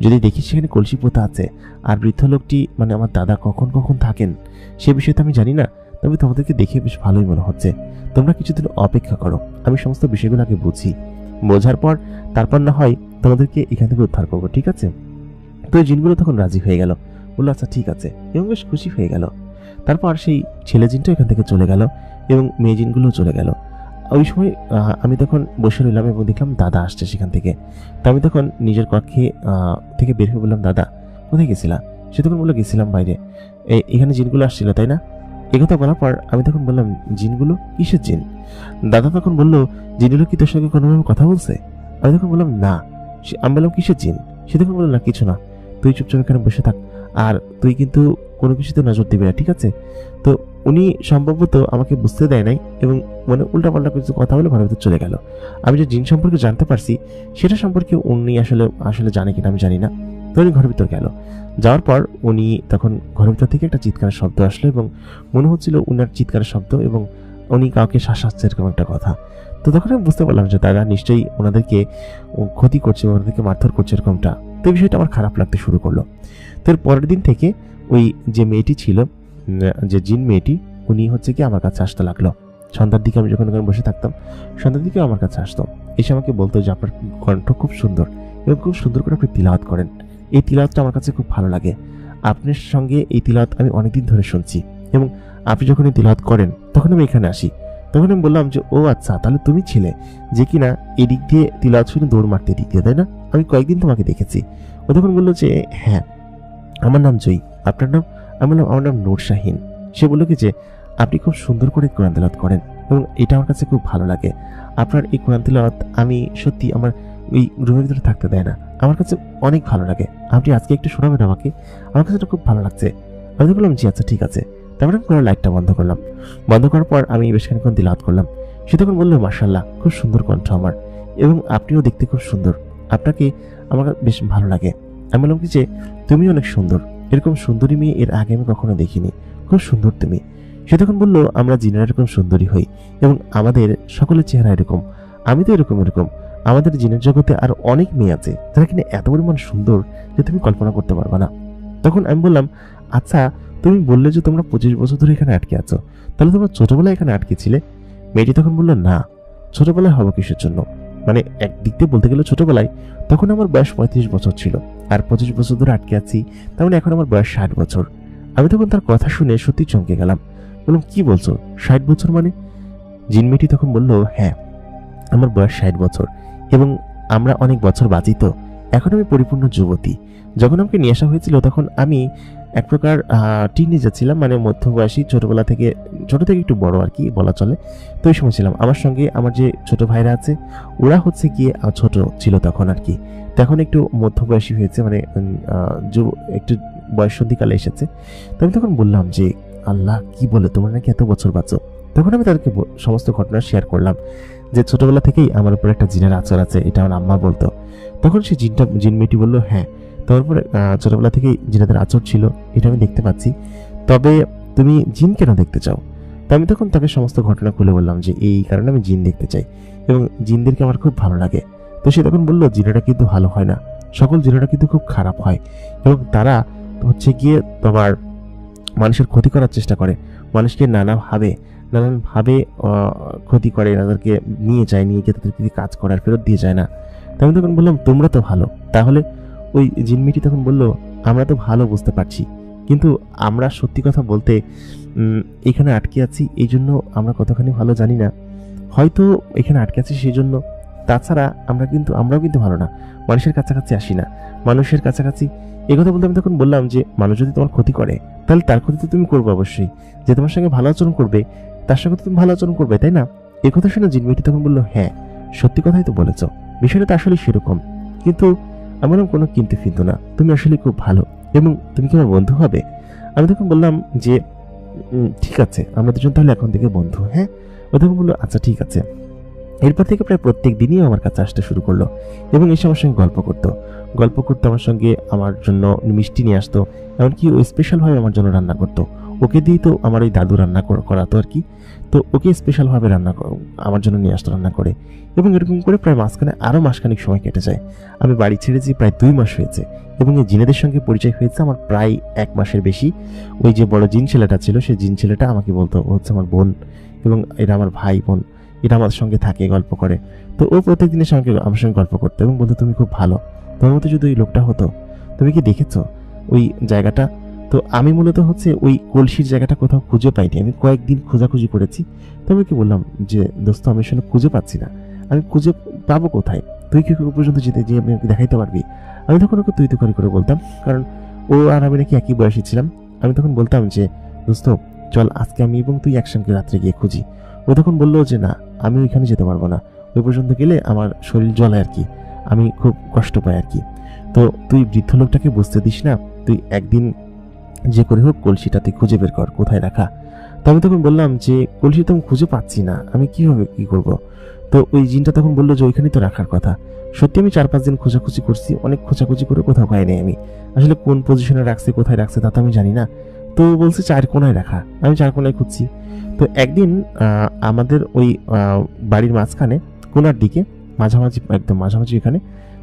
যদি দেখি সেখানে কলসি পোতা আছে আর বৃদ্ধ লোকটি মানে আমার দাদা কখন কখন থাকেন সে বিষয়ে তো আমি জানি না, তবে তোমাদেরকে দেখে বেশ ভালোই মনে হচ্ছে। তোমরা কিছুদিন অপেক্ষা করো, আমি সমস্ত বিষয়গুলো আগে বুঝি, বোঝার পর তারপর না হয় তোমাদেরকে এখান থেকে উদ্ধার করবো, ঠিক আছে? তো এই জিনগুলো তখন রাজি হয়ে গেল, বললো আচ্ছা ঠিক আছে এবং বেশ খুশি হয়ে গেল। তারপর সেই ছেলে জিনটা এখান থেকে চলে গেল এবং মেয়ে জিনগুলোও চলে গেল। ওই সময় আমি তখন বসে রইলাম এবং দেখলাম দাদা আসছে সেখান থেকে। তো আমি তখন নিজের কক্ষে থেকে বের হয়ে বললাম, দাদা কোথায় গেছিলাম? সে তখন বললো, গেছিলাম বাইরে, এখানে জিনগুলো আসছিল তাই না? একথা বলার পর আমি তখন বললাম, জিনগুলো কিসের জিন? দাদা তখন বললো, জিনগুলো কি তোর সঙ্গে কোনোভাবে কথা বলছে? আমি তখন বললাম না। আমি বললাম, কিসের জিন? সে তখন বললো, না কিছু না, তুই চুপচাপ এখানে বসে থাক আর তুই কিন্তু কোনো কিছুতে নজর দিবি না, ঠিক আছে? তো উনি সম্ভবত আমাকে বুঝতে দেয় নাই এবং মানে উল্টাপাল্টা কিছু কথা বলে ঘরের ভিতর চলে গেল। আমি যে জিন সম্পর্কে জানতে পারছি সেটা সম্পর্কে উনি আসলে জানে কিনা আমি জানি না। তো উনি ঘরের ভিতর গেল, যাওয়ার পর উনি তখন ঘরের ভিতর থেকে একটা চিৎকারের শব্দ আসলো এবং মনে হচ্ছিল উনার চিৎকারের শব্দ এবং উনি কাউকে শাসাচ্ছে এরকম একটা কথা। তো তখন আমি বুঝতে পারলাম যে তারা নিশ্চয়ই ওনাদেরকে ক্ষতি করছে, ওনাদেরকে মারধর করছে এরকমটা। তো এই বিষয়টা আমার খারাপ লাগতে শুরু করলো। তো এর পরের দিন থেকে ওই যে মেয়েটি ছিল, যে জিন মেয়েটি, উনি হচ্ছে কি আমার কাছে আসতে লাগলো। সন্ধ্যার দিকে আমি যখন ওখানে বসে থাকতাম, সন্ধ্যার দিকেও আমার কাছে আসতো, এসে আমাকে বলতো যে আপনার কণ্ঠ খুব সুন্দর এবং খুব সুন্দর করে আপনি তিলাওয়াত করেন, এই তিলাওয়াতটা আমার কাছে খুব ভালো লাগে, আপনার সঙ্গে এই তিলাওয়াত আমি অনেকদিন ধরে শুনছি এবং আপনি যখনই তিলাওয়াত করেন তখন আমি এখানে আসি। তখন আমি বললাম যে ও আচ্ছা, তাহলে তুমি ছিলে যে কিনা এদিক দিয়ে তিলাওয়াত শুনে দৌড় মারতে দিক দিয়ে, তাই না? আমি কয়েকদিন তোমাকে দেখেছি। ও তখন বললো যে হ্যাঁ, আমার নাম জয়ী, আপনার নাম? আমি বললাম আমার নাম নূর শাহিন। সে বললো কি যে আপনি খুব সুন্দর করে কোরআন তেলাওয়াত করেন এবং এটা আমার কাছে খুব ভালো লাগে। আপনার এই কোরআন তেলাওয়াত আমি সত্যি আমার এই রুমের ভিতরে থাকতে দেয় না, আমার কাছে অনেক ভালো লাগে। আপনি আজকে একটু শোনাবেন আমাকে? আমার কাছে এটা খুব ভালো লাগছে। আমি তো বললাম জি আচ্ছা ঠিক আছে। তারপরে আমি কোরআন লাইটটা বন্ধ করলাম। বন্ধ করার পর আমি বেশ খানিকক্ষণ তিলাওয়াত করলাম। সে তখন বললো মাশাআল্লাহ, খুব সুন্দর কণ্ঠ আমার, এবং আপনিও দেখতে খুব সুন্দর, আপনাকে আমার বেশ ভালো লাগে। আমি বললাম কি যে তুমি অনেক সুন্দর, এরকম সুন্দরী মেয়ে এর আগে আমি কখনো দেখিনি, খুব সুন্দর তুমি। সে তখন বললো আমরা জিনেরা এরকম সুন্দরী হই এবং আমাদের সকলের চেহারা এরকম, আমি তো এরকম, আমাদের জিনের জগতে আর অনেক মেয়ে আছে যারা কিনা এত পরিমাণ সুন্দর যে তুমি কল্পনা করতে পারবে না। তখন আমি বললাম আচ্ছা, তুমি বললে যে তোমরা 25 বছর ধরে এখানে আটকে আছো, তাহলে তোমরা ছোটবেলায় এখানে আটকে ছিলে? মেয়েটি তখন বললো না, ছোটবেলায় হবো কিসের জন্য, মানে একদিক দিয়ে বলতে গেলে ছোটবেলায় তখন আমার বয়স 35 বছর ছিল, আর 25 বছর ধরে আটকে আছি, তার মানে এখন আমার বয়স 60 বছর। আমি তখন তার কথা শুনে সত্যি চমকে গেলাম। বললাম কি বলছো, 60 বছর মানে? জিন মেয়েটি তখন বলল হ্যাঁ, আমার বয়স 60 বছর এবং আমরা অনেক বছর বাঁচি, তো এখন আমি পরিপূর্ণ যুবতী। যখন আমাকে নিয়ে আসা হয়েছিল তখন আমি এক প্রকার টিনেজার ছিলাম, মানে মধ্যবয়সী, ছোটবেলা থেকে ছোট থেকে একটু বড় আর কি বলা চলে। তো এই সময় ছিলাম, আমার সঙ্গে আমার যে ছোট ভাইরা আছে ওরা হচ্ছে গিয়ে ছোট ছিল তখন আর কি, তখন একটু মধ্যবয়সী হয়েছে, মানে একটু বয়ঃসন্ধিকালে এসেছে। তো আমি তখন বললাম যে আল্লাহ কি বলে, তোমরা নাকি এত বছর বাঁচো। তখন আমি তাদেরকে সমস্ত ঘটনা শেয়ার করলাম যে ছোটবেলা থেকেই আমার উপর একটা জিনের আচর আছে, এটা আমার আম্মা বলতো। তখন সে জিন মেয়েটি বললো হ্যাঁ, তারপরে ছোটবেলা থেকেই জিনেদের আচর ছিল, এটা আমি দেখতে পাচ্ছি, তবে তুমি জিন কেন দেখতে চাও? তো আমি তখন তাকে সমস্ত ঘটনা খুলে বললাম যে এই কারণে আমি জিন দেখতে চাই এবং জিনদেরকে আমার খুব ভালো লাগে। তো সে তখন বললো জিনেরা কিন্তু ভালো হয় না, সকল জিনেরা কিন্তু খুব খারাপ হয় এবং তারা হচ্ছে গিয়ে তোমার মানুষের ক্ষতি করার চেষ্টা করে, মানুষকে নানানভাবে ক্ষতি করে, তাদেরকে নিয়ে গিয়ে তাদেরকে কাজ করার ফেরত দিয়ে যায় না। তো আমি তখন বললাম তোমরা তো ভালো, তাহলে ওই জিনমিটি তখন বলল আমরা তো ভালো বুঝতে পারছি, কিন্তু আমরা সত্যি কথা বলতে এখানে আটকে আছি, এই জন্য আমরা কতখানি ভালো জানি না, হয়তো এখানে আটকে আছি সেই জন্য। তাছাড়া আমরাও কিন্তু ভালো না, মানুষের কাছাকাছি আসি না, মানুষের কাছাকাছি এই কথা বলতে আমি তখন বললাম যে মানুষ যদি তোমার ক্ষতি করে তাহলে তার ক্ষতি তো তুমি করবে অবশ্যই, যে তোমার সঙ্গে ভালো আচরণ করবে তার সঙ্গে তুমি ভালো আচরণ করবে, তাই না? এই কথা শুনে জিনমিটি তখন বললো হ্যাঁ, সত্যি কথাই তো বলেছ, বিষয়টা তো আসলে সেরকম, কিন্তু আমার কোনো কিন্তু ফিন্তু না, তুমি আসলে খুব ভালো এবং তুমি কি আমার বন্ধু হবে? আমি তখন বললাম যে ঠিক আছে, আমরা দুজন তাহলে এখন থেকে বন্ধু। হ্যাঁ, ও তখন বললো আচ্ছা ঠিক আছে। এরপর থেকে প্রায় প্রত্যেক দিনই আমার কাছে আসতে শুরু করলো এবং এসে আমার সঙ্গে গল্প করতো আমার সঙ্গে, আমার জন্য মিষ্টি নিয়ে আসতো, এমনকি ও স্পেশালভাবে আমার জন্য রান্না করতো। ওকে দিয়েই তো আমার ওই দাদু রান্না করাতো আর কি, তো ওকে স্পেশালভাবে আমার জন্য নিয়ে আসতো রান্না করে, এবং এরকম করে প্রায় মাঝখানে আরও মাসখানিক সময় কেটে যায়। আমি বাড়ি ছেড়েছি প্রায় 2 মাস হয়েছে এবং এই জিনেদের সঙ্গে পরিচয় হয়েছে আমার প্রায় 1 মাসের বেশি। ওই যে বড় জিন ছেলেটা ছিল, সেই জিন ছেলেটা আমাকে বলতো ও হচ্ছে আমার বোন এবং এরা আমার ভাই বোন, এটা আমার সঙ্গে থাকে, গল্প করে। তো ও প্রত্যেক দিনের সঙ্গে আমার সঙ্গে গল্প করতো এবং বলতো তুমি খুব ভালো, তোমার মতো যদি ওই লোকটা হতো, তুমি কি দেখেছো ওই জায়গাটা? তো আমি মূলত হচ্ছে ওই কলসির জায়গাটা কোথাও খুঁজে পাইনি, আমি কয়েকদিন খোঁজাখুঁজি করেছি। তো আমি কি বললাম যে দোস্ত আমি আসলে খুঁজে পাচ্ছি না, আমি খুঁজে পাবো কোথায়, তুই কি পর্যন্ত যেতে যে আমি দেখাইতে পারবি? আমি তখন ওকে তুই করে বলতাম, কারণ ও আর আমি নাকি একই বয়সী ছিলাম। আমি তখন বলতাম যে দোস্ত চল আজকে আমি এবং তুই একসঙ্গে রাত্রে গিয়ে খুঁজি। ও তখন বললো যে না, আমি ওইখানে যেতে পারবো না, ওই পর্যন্ত গেলে আমার শরীর জ্বলে আর কি, আমি খুব কষ্ট পাই আর কি। তো তুই বৃদ্ধ লোকটাকে বুঝতে দিস না, তুই একদিন যে করে হোক কলসিটা তুই খুঁজে বের কর কোথায় রাখা। তো আমি তখন বললাম যে কলসি তো আমি খুঁজে পাচ্ছি না, আমি কিভাবে কি করব? তো ওই জিনটা তখন বললো যে ওইখানেই তো রাখার কথা। সত্যি আমি 4-5 দিন খোঁজাখুঁজি করছি, অনেক খোঁজাখুঁজি করে কোথাও পাইনি আমি, আসলে কোন পজিশনে রাখছে কোথায় রাখছে তা তো আমি জানি না। তো বলছে 4 কোণায় রাখা, আমি 4 কোণায় খুঁজছি। তো একদিন আমাদের ওই বাড়ির মাঝখানে কোণার দিকে একদম মাঝামাঝি এখানে,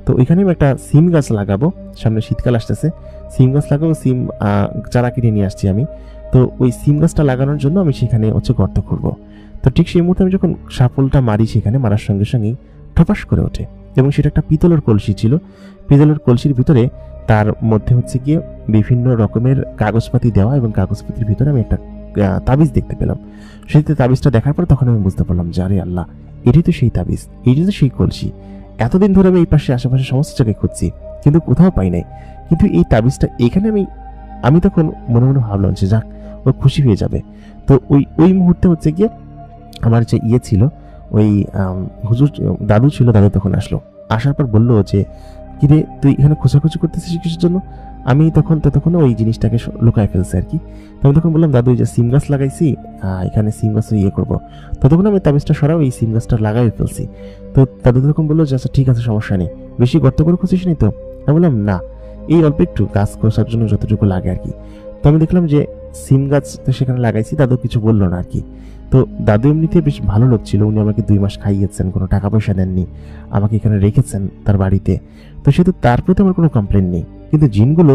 তো ওইখানে আমি একটা সিম গাছ লাগাবো, সামনে শীতকাল আসতেছে, সিম গাছ লাগাবো, সিম চারা কিনে নিয়ে আসছি আমি। তো ওই সিম গাছটা লাগানোর জন্য আমি সেখানে হচ্ছে গর্ত করবো। তো ঠিক সেই মুহূর্তে আমি যখন সাফলটা মারি, সেখানে মারার সঙ্গে সঙ্গেই ঠপাস করে ওঠে এবং সেটা একটা পিতলের কলসি ছিল। পিতলের কলসির ভিতরে তার মধ্যে হচ্ছে গিয়ে বিভিন্ন রকমের কাগজপাতি দেওয়া এবং কাগজপাতির ভিতরে আমি একটা তাবিজ দেখতে পেলাম। সেই তাবিজটা দেখার পর তখন আমি বুঝতে পারলাম যে আরে আল্লাহ, এটি তো সেই তাবিজ, এটি তো সেই কলসি। এতদিন ধরে আমি এই পাশে আশেপাশে সমস্ত জায়গায় খুঁজছি, কিন্তু কোথাও পাই নাই। কিন্তু এই তাবিজটা এখানে আমি তখন মনে মনে ভাবলাম যে যাক, ও খুশি হয়ে যাবে। তো ওই মুহূর্তে হচ্ছে গিয়ে আমার যে ছিল, ওই হুজুর দাদু ছিল, দাদু তখন আসলো। আসার পর বললো যে কিরে তুই এখানে খোঁজাখুঁজি করতেছিস কিসের জন্য? আমি ততক্ষণ ওই জিনিসটাকে লুকায় ফেলছি আর কি। তো আমি তখন বললাম দাদু, যে সিম গাছ লাগাইছি, এখানে সিম গাছ করবো। ততক্ষণ আমি তাবিজটা সরাও এই সিম গাছটা লাগাই ফেলছি। তো দাদু তখন বললো যে আচ্ছা ঠিক আছে, সমস্যা নেই, বেশি গর্ত করে খুঁজিস নি তো? আমি বললাম না, এই অল্প একটু গাছ খোঁজার জন্য যতটুকু লাগে আর কি। তো আমি দেখলাম যে সিম গাছ তো সেখানে লাগাইছি, দাদু কিছু বললো না আর কি। তো দাদু এমনিতে বেশ ভালো লোক ছিল, উনি আমাকে 2 মাস খাইয়েছেন, কোনো টাকা পয়সা দেননি, আমাকে এখানে রেখেছেন তার বাড়িতে। তো সেহেতু তার প্রতি আমার কোনো কমপ্লেন নেই। কিন্তু জিনগুলো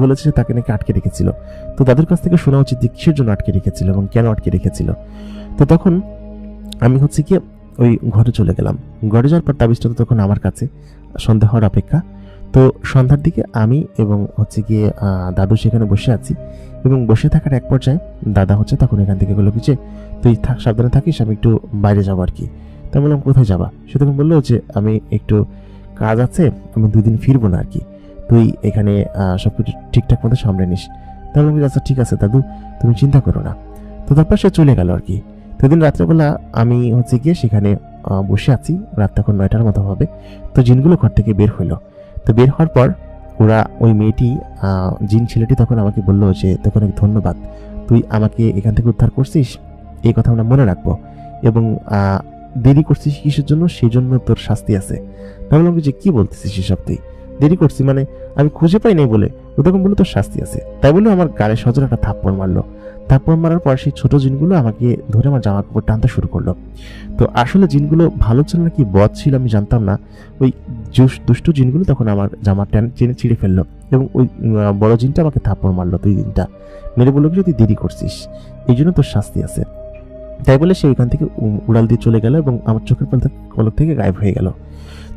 বলেছে তাকে নাকি আটকে রেখেছিল। তো দাদুর কাছ থেকে শোনা উচিত যে কিসের জন্য আটকে রেখেছিল এবং কেন আটকে রেখেছিল। তো তখন আমি হচ্ছে কি ওই ঘরে চলে গেলাম। ঘরে যাওয়ার পর তাবিজটা তো তখন আমার কাছে, সন্ধ্যা হওয়ার অপেক্ষা। তো সন্ধ্যার দিকে আমি এবং হচ্ছে গিয়ে দাদু সেখানে বসে আছি, এবং বসে থাকার এক পর্যায়ে দাদা হচ্ছে তখন এখান থেকে বললো কি যে তুই থাক, সাবধানে থাকিস, আমি একটু বাইরে যাবো আর কি। তাই বললাম কোথায় যাবা? সে তখন বললো যে আমি একটু কাজ আছে, আমি 2 দিন ফিরবো না আর কি, তুই এখানে সবকিছু ঠিকঠাক মতো সামলে নিস। তাহলে আমি আচ্ছা ঠিক আছে দাদু, তুমি চিন্তা করো না। তো তারপর সে চলে গেল আর কি। তো দিন রাত্রেবেলা আমি হচ্ছে গিয়ে সেখানে বসে আছি, রাত তখন 9টার মতো হবে। তো জিনগুলো ঘর থেকে বের হলো। তো বের হওয়ার পর ওরা ওই মেয়েটি, জিন ছেলেটি তখন আমাকে বললো যে তোকে অনেক ধন্যবাদ, তুই আমাকে এখান থেকে উদ্ধার করছিস, এই কথা আমরা মনে রাখবো, এবং দেরি করছিস কিসের জন্য, সেই জন্য তোর শাস্তি আছে। ভাবলাম যে কি বলতেছিস সেসব, তুই দেরি করছি মানে আমি খুঁজে পাই নাই বলে? ও তখন বললো তোর শাস্তি আছে। তাই বলে আমার গালে সজোরে একটা থাপ্পড় মারলো। থাপ্পড় মারার পর সেই ছোট জিনগুলো আমাকে ধরে আমার জামা কাপড় টানতে শুরু করলো। তো আসলে জিনগুলো ভালো ছিল নাকি বদ ছিল আমি জানতাম না। ওই দুষ্ট জিনগুলো তখন আমার জামা টেনে ছিঁড়ে ফেললো, এবং ওই বড় জিনটা আমাকে থাপ্পড় মারলো 2 দিনটা, মেরে বললো যে তুই দেরি করছিস, এই জন্য তোর শাস্তি আছে। তাই বলে সে ওইখান থেকে উড়াল দিয়ে চলে গেল এবং আমার চোখের পলক থেকে গায়েব হয়ে গেল।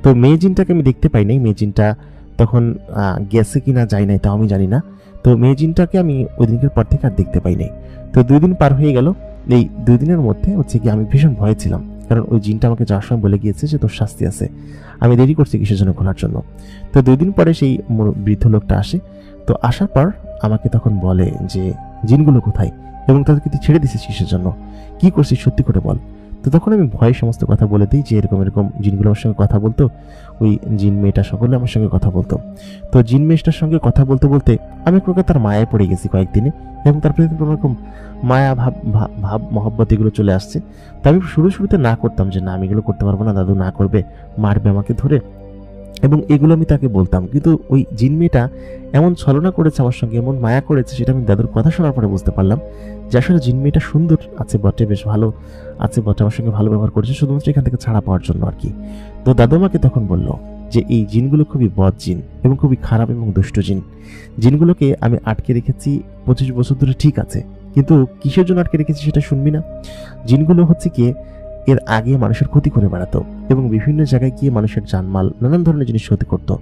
তো মেয়ে জিনটাকে আমি দেখতে পাই নাই, মেয়ে জিনটা তখন গেছে কিনা যাই নাই তাও আমি জানি না। তো মেয়ে জিনটাকে আমি ওই দিনকের পর থেকে আর দেখতে পাই নাই। তো 2 দিন পার হয়ে গেল। এই 2 দিনের মধ্যে হচ্ছে কি আমি ভীষণ ভয়ে ছিলাম, কারণ ওই জিনটা আমাকে যাওয়ার সময় বলে গিয়েছে যে তোর শাস্তি আছে, আমি দেরি করছি কিসের জন্য খোলার জন্য। তো 2 দিন পরে সেই বৃদ্ধ লোকটা আসে। তো আসার পর আমাকে তখন বলে যে জিনগুলো কোথায় এবং তাদেরকে তুই ছেড়ে দিছিস কিসের জন্য, কি করছিস সত্যি করে বল। তো তখন আমি ভয়ে সমস্ত কথা বলে দিই যে এরকম জিনগুলো আমার সঙ্গে কথা বলতো, ওই জিন মেয়েটা সকলে আমার সঙ্গে কথা বলতো। তো জিন মেয়েটার সঙ্গে কথা বলতে বলতে আমি এক প্রকার তার মায়ায় পড়ে গেছি কয়েকদিনে, এবং তার প্রতি এরকম মায়া ভাব মহব্বত এগুলো চলে আসছে। তো আমি শুরুতে না করতাম যে না আমি এগুলো করতে পারবো না, দাদু না করবে, মারবে আমাকে ধরে, এবং এগুলো আমি তাকে বলতাম। কিন্তু ওই জিন মেয়েটা এমন ছলনা করেছে আমার সঙ্গে, এমন মায়া করেছে, সেটা আমি দাদুর কথা শোনার পরে বুঝতে পারলাম যে আসলে জিন মেয়েটা সুন্দর আছে বটে, বেশ ভালো আছে বটে, আমার সঙ্গে ভালো ব্যবহার করেছে শুধুমাত্র এখান থেকে ছাড়া পাওয়ার জন্য আর কি। তো দাদু আমাকে তখন বলল যে এই জিনগুলো খুবই বদ জিন এবং খুবই খারাপ এবং দুষ্ট জিন। জিনগুলোকে আমি আটকে রেখেছি 25 বছর ধরে, ঠিক আছে, কিন্তু কিসের জন্য আটকে রেখেছি সেটা শুনবি না? জিনগুলো হচ্ছে কি এর আগে মানুষের ক্ষতি করে বেড়াতো এবং বিভিন্ন জায়গায় গিয়ে মানুষের জানমাল নানান ধরনের জিনিস ক্ষতি করতো।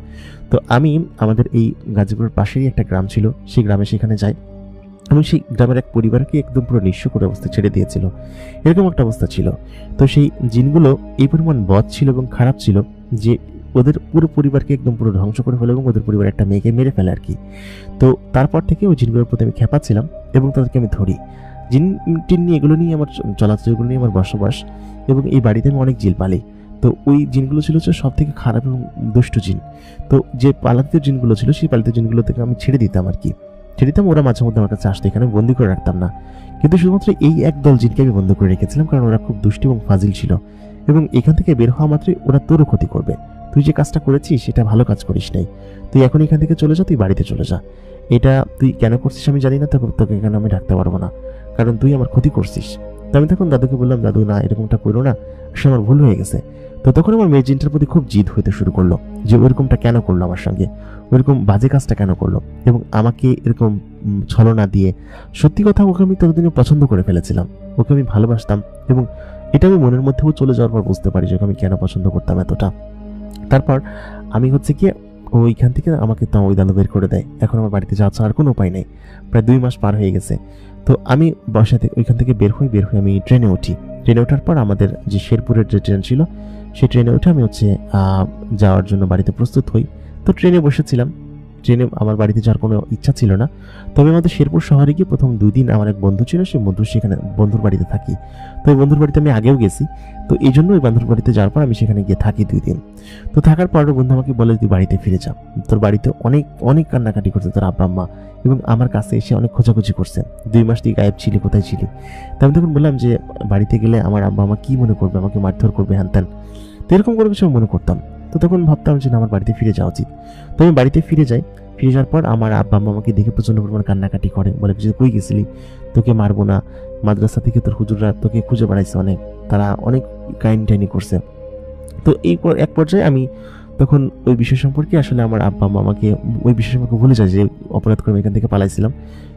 তো আমি আমাদের এই গাজীপুরের পাশেই একটা গ্রাম ছিল, সেই গ্রামে সেখানে যাই, এবং সেই গ্রামের এক পরিবারকে একদম পুরো নিঃস্ব করে অবস্থা ছেড়ে দিয়েছিল, এরকম একটা অবস্থা ছিল। তো সেই জিনগুলো এই পরিমাণ বদ ছিল এবং খারাপ ছিল যে ওদের পুরো পরিবারকে একদম পুরো ধ্বংস করে ফেলে এবং ওদের পরিবারের একটা মেয়েকে মেরে ফেলে আর কি। তো তারপর থেকে ওই জিনগুলোর প্রতি আমি খেপা ছিলাম এবং তাদেরকে আমি ধরি। জিন টিন নিয়ে এগুলো নিয়ে আমার চলাচলগুলো নিয়ে আমার বসবাস, এবং এই বাড়িতে আমি অনেক জিন পালি। তো ওই জিনগুলো ছিল সব থেকে খারাপ এবং দুষ্ট জিন। তো যে পালিত জিনগুলো ছিল সেই পালিত জিনগুলো থেকে আমি ছেড়ে দিতাম আর কি, ছেড়ে দিতাম, ওরা মাঝে মধ্যে আমার কাছে আসতো, এখানে বন্দি করে রাখতাম না। কিন্তু শুধুমাত্র এই একদল জিনকে আমি বন্ধ করে রেখেছিলাম, কারণ ওরা খুব দুষ্টি এবং ফাজিল ছিল, এবং এখান থেকে বের হওয়া মাত্রই ওরা তোরও ক্ষতি করবে। তুই যে কাজটা করেছিস সেটা ভালো কাজ করিস নাই, তুই এখন এখান থেকে চলে যা, তুই বাড়িতে চলে যা। এটা তুই কেন করছিস আমি জানি না, তোকে এখানে আমি রাখতে পারবো না, কারণ তুই আমার ক্ষতি করছিস। তো আমি তখন দাদুকে বললাম, দাদু না এরকমটা করো না, আসলে আমার ভুল হয়ে গেছে। তো তখন আমার মেয়ে জিনটার প্রতি খুব জিদ হইতে শুরু করলো যে ওইরকমটা কেন করলো আমার সঙ্গে, ওইরকম বাজে কাজটা কেন করলো, এবং আমাকে এরকম ছলনা দিয়ে। সত্যি কথা, ওকে আমি ততদিনে পছন্দ করে ফেলেছিলাম, ওকে আমি ভালোবাসতাম, এবং এটা আমি মনের মধ্যেও চলে যাওয়ার পর বুঝতে পারি যে ওকে আমি কেন পছন্দ করতাম এতটা। তারপর আমি হচ্ছে কি ওইখান থেকে আমাকে তো ওই দাদু বের করে দেয়। এখন আমার বাড়িতে যাওয়া ছাড়ার কোনো উপায় নেই, প্রায় 2 মাস পার হয়ে গেছে। তো আমি বাসা থেকে ওইখান থেকে বের হয়ে আমি ট্রেনে উঠি। ট্রেনে ওঠার পর আমাদের যে শেরপুরের যে ট্রেন ছিল সেই ট্রেনে উঠে আমি যাওয়ার জন্য বাড়িতে প্রস্তুত হই। তো ট্রেনে বসেছিলাম। ট্রেনে আমার বাড়িতে যাওয়ার কোনো ইচ্ছা ছিল না, তবে আমাদের শেরপুর শহরে গিয়ে প্রথম 2 দিন আমার এক বন্ধু ছিল, সেই সেখানে বন্ধুর বাড়িতে থাকি। তো ওই বন্ধুর বাড়িতে আমি আগেও গেছি, তো এই জন্য ওই বন্ধুর বাড়িতে যাওয়ার পর আমি সেখানে গিয়ে থাকি 2 দিন। তো থাকার পর বন্ধু আমাকে বলে, তুই বাড়িতে ফিরে যা, তোর বাড়িতে অনেক অনেক কান্নাকাটি করছে তোর আব্বা আম্মা, এবং আমার কাছে এসে অনেক খোঁজাখুঁজি করছে, 2 মাস তুই গায়েব ছিলি, কোথায় ছিলি। তো আমি তখন বললাম যে বাড়িতে গেলে আমার আব্বা আম্মা কি মনে করবে, আমাকে মারধর করবে, হ্যান ত্যান। তো এরকম কোনো কিছু মনে করতাম। তো তখন ভাবতাম যে না, আমার বাড়িতে ফিরে যাওয়া উচিত। তো আমি বাড়িতে ফিরে যাই। ফিরে যাওয়ার পর আমার আব্বা আম্মা আমাকে দেখে প্রচন্ড পরিমাণ কান্নাকাটি করে, বলে যে কই গেছিলি, তোকে মারবো না, মাদ্রাসা থেকে তোর হুজুররা তোকে খুঁজে বেড়াইছে, অনেক তারা অনেক টাইনি করছে। তো এই এক পর্যায়ে আমি তখন ওই বিষয় সম্পর্কে আসলে আমার আব্বা আম্মা আমাকে ওই বিষয় সম্পর্কে ভুলে যায়, যে অপরাধ করে এখান থেকে পালাইছিলাম,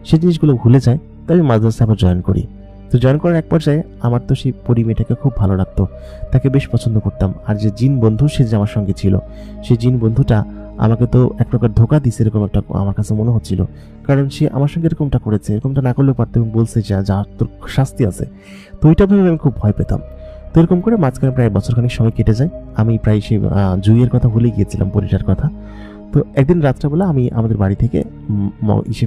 সেই জিনিসগুলো ভুলে যায়। তাই আমি মাদ্রাসা আবার জয়েন করি। তো জয়েন করার এক পর্যায়ে আমার তো সেই পরি মেয়েটাকে খুব ভালো লাগতো, তাকে বেশ পছন্দ করতাম। আর যে জিন বন্ধু সে যে আমার সঙ্গে ছিল, সেই জিন বন্ধুটা আমাকে তো এক প্রকার ধোঁকা দিচ্ছে, এরকম একটা আমার কাছে মনে হচ্ছিল। কারণ সে আমার সঙ্গে এরকমটা করেছে, এরকমটা না করলেও পারতো, এবং বলছে যে যা তোর শাস্তি আছে। তো ওইটা ভেবে আমি খুব ভয় পেতাম। তো এরকম করে মাঝখানে প্রায় বছরখানেক সময় কেটে যায়। আমি প্রায় সেই জুইয়ের কথা ভুলে গিয়েছিলাম, পরিটার কথা। তো একদিন রাত্রেবেলা আমি আমাদের বাড়ি থেকে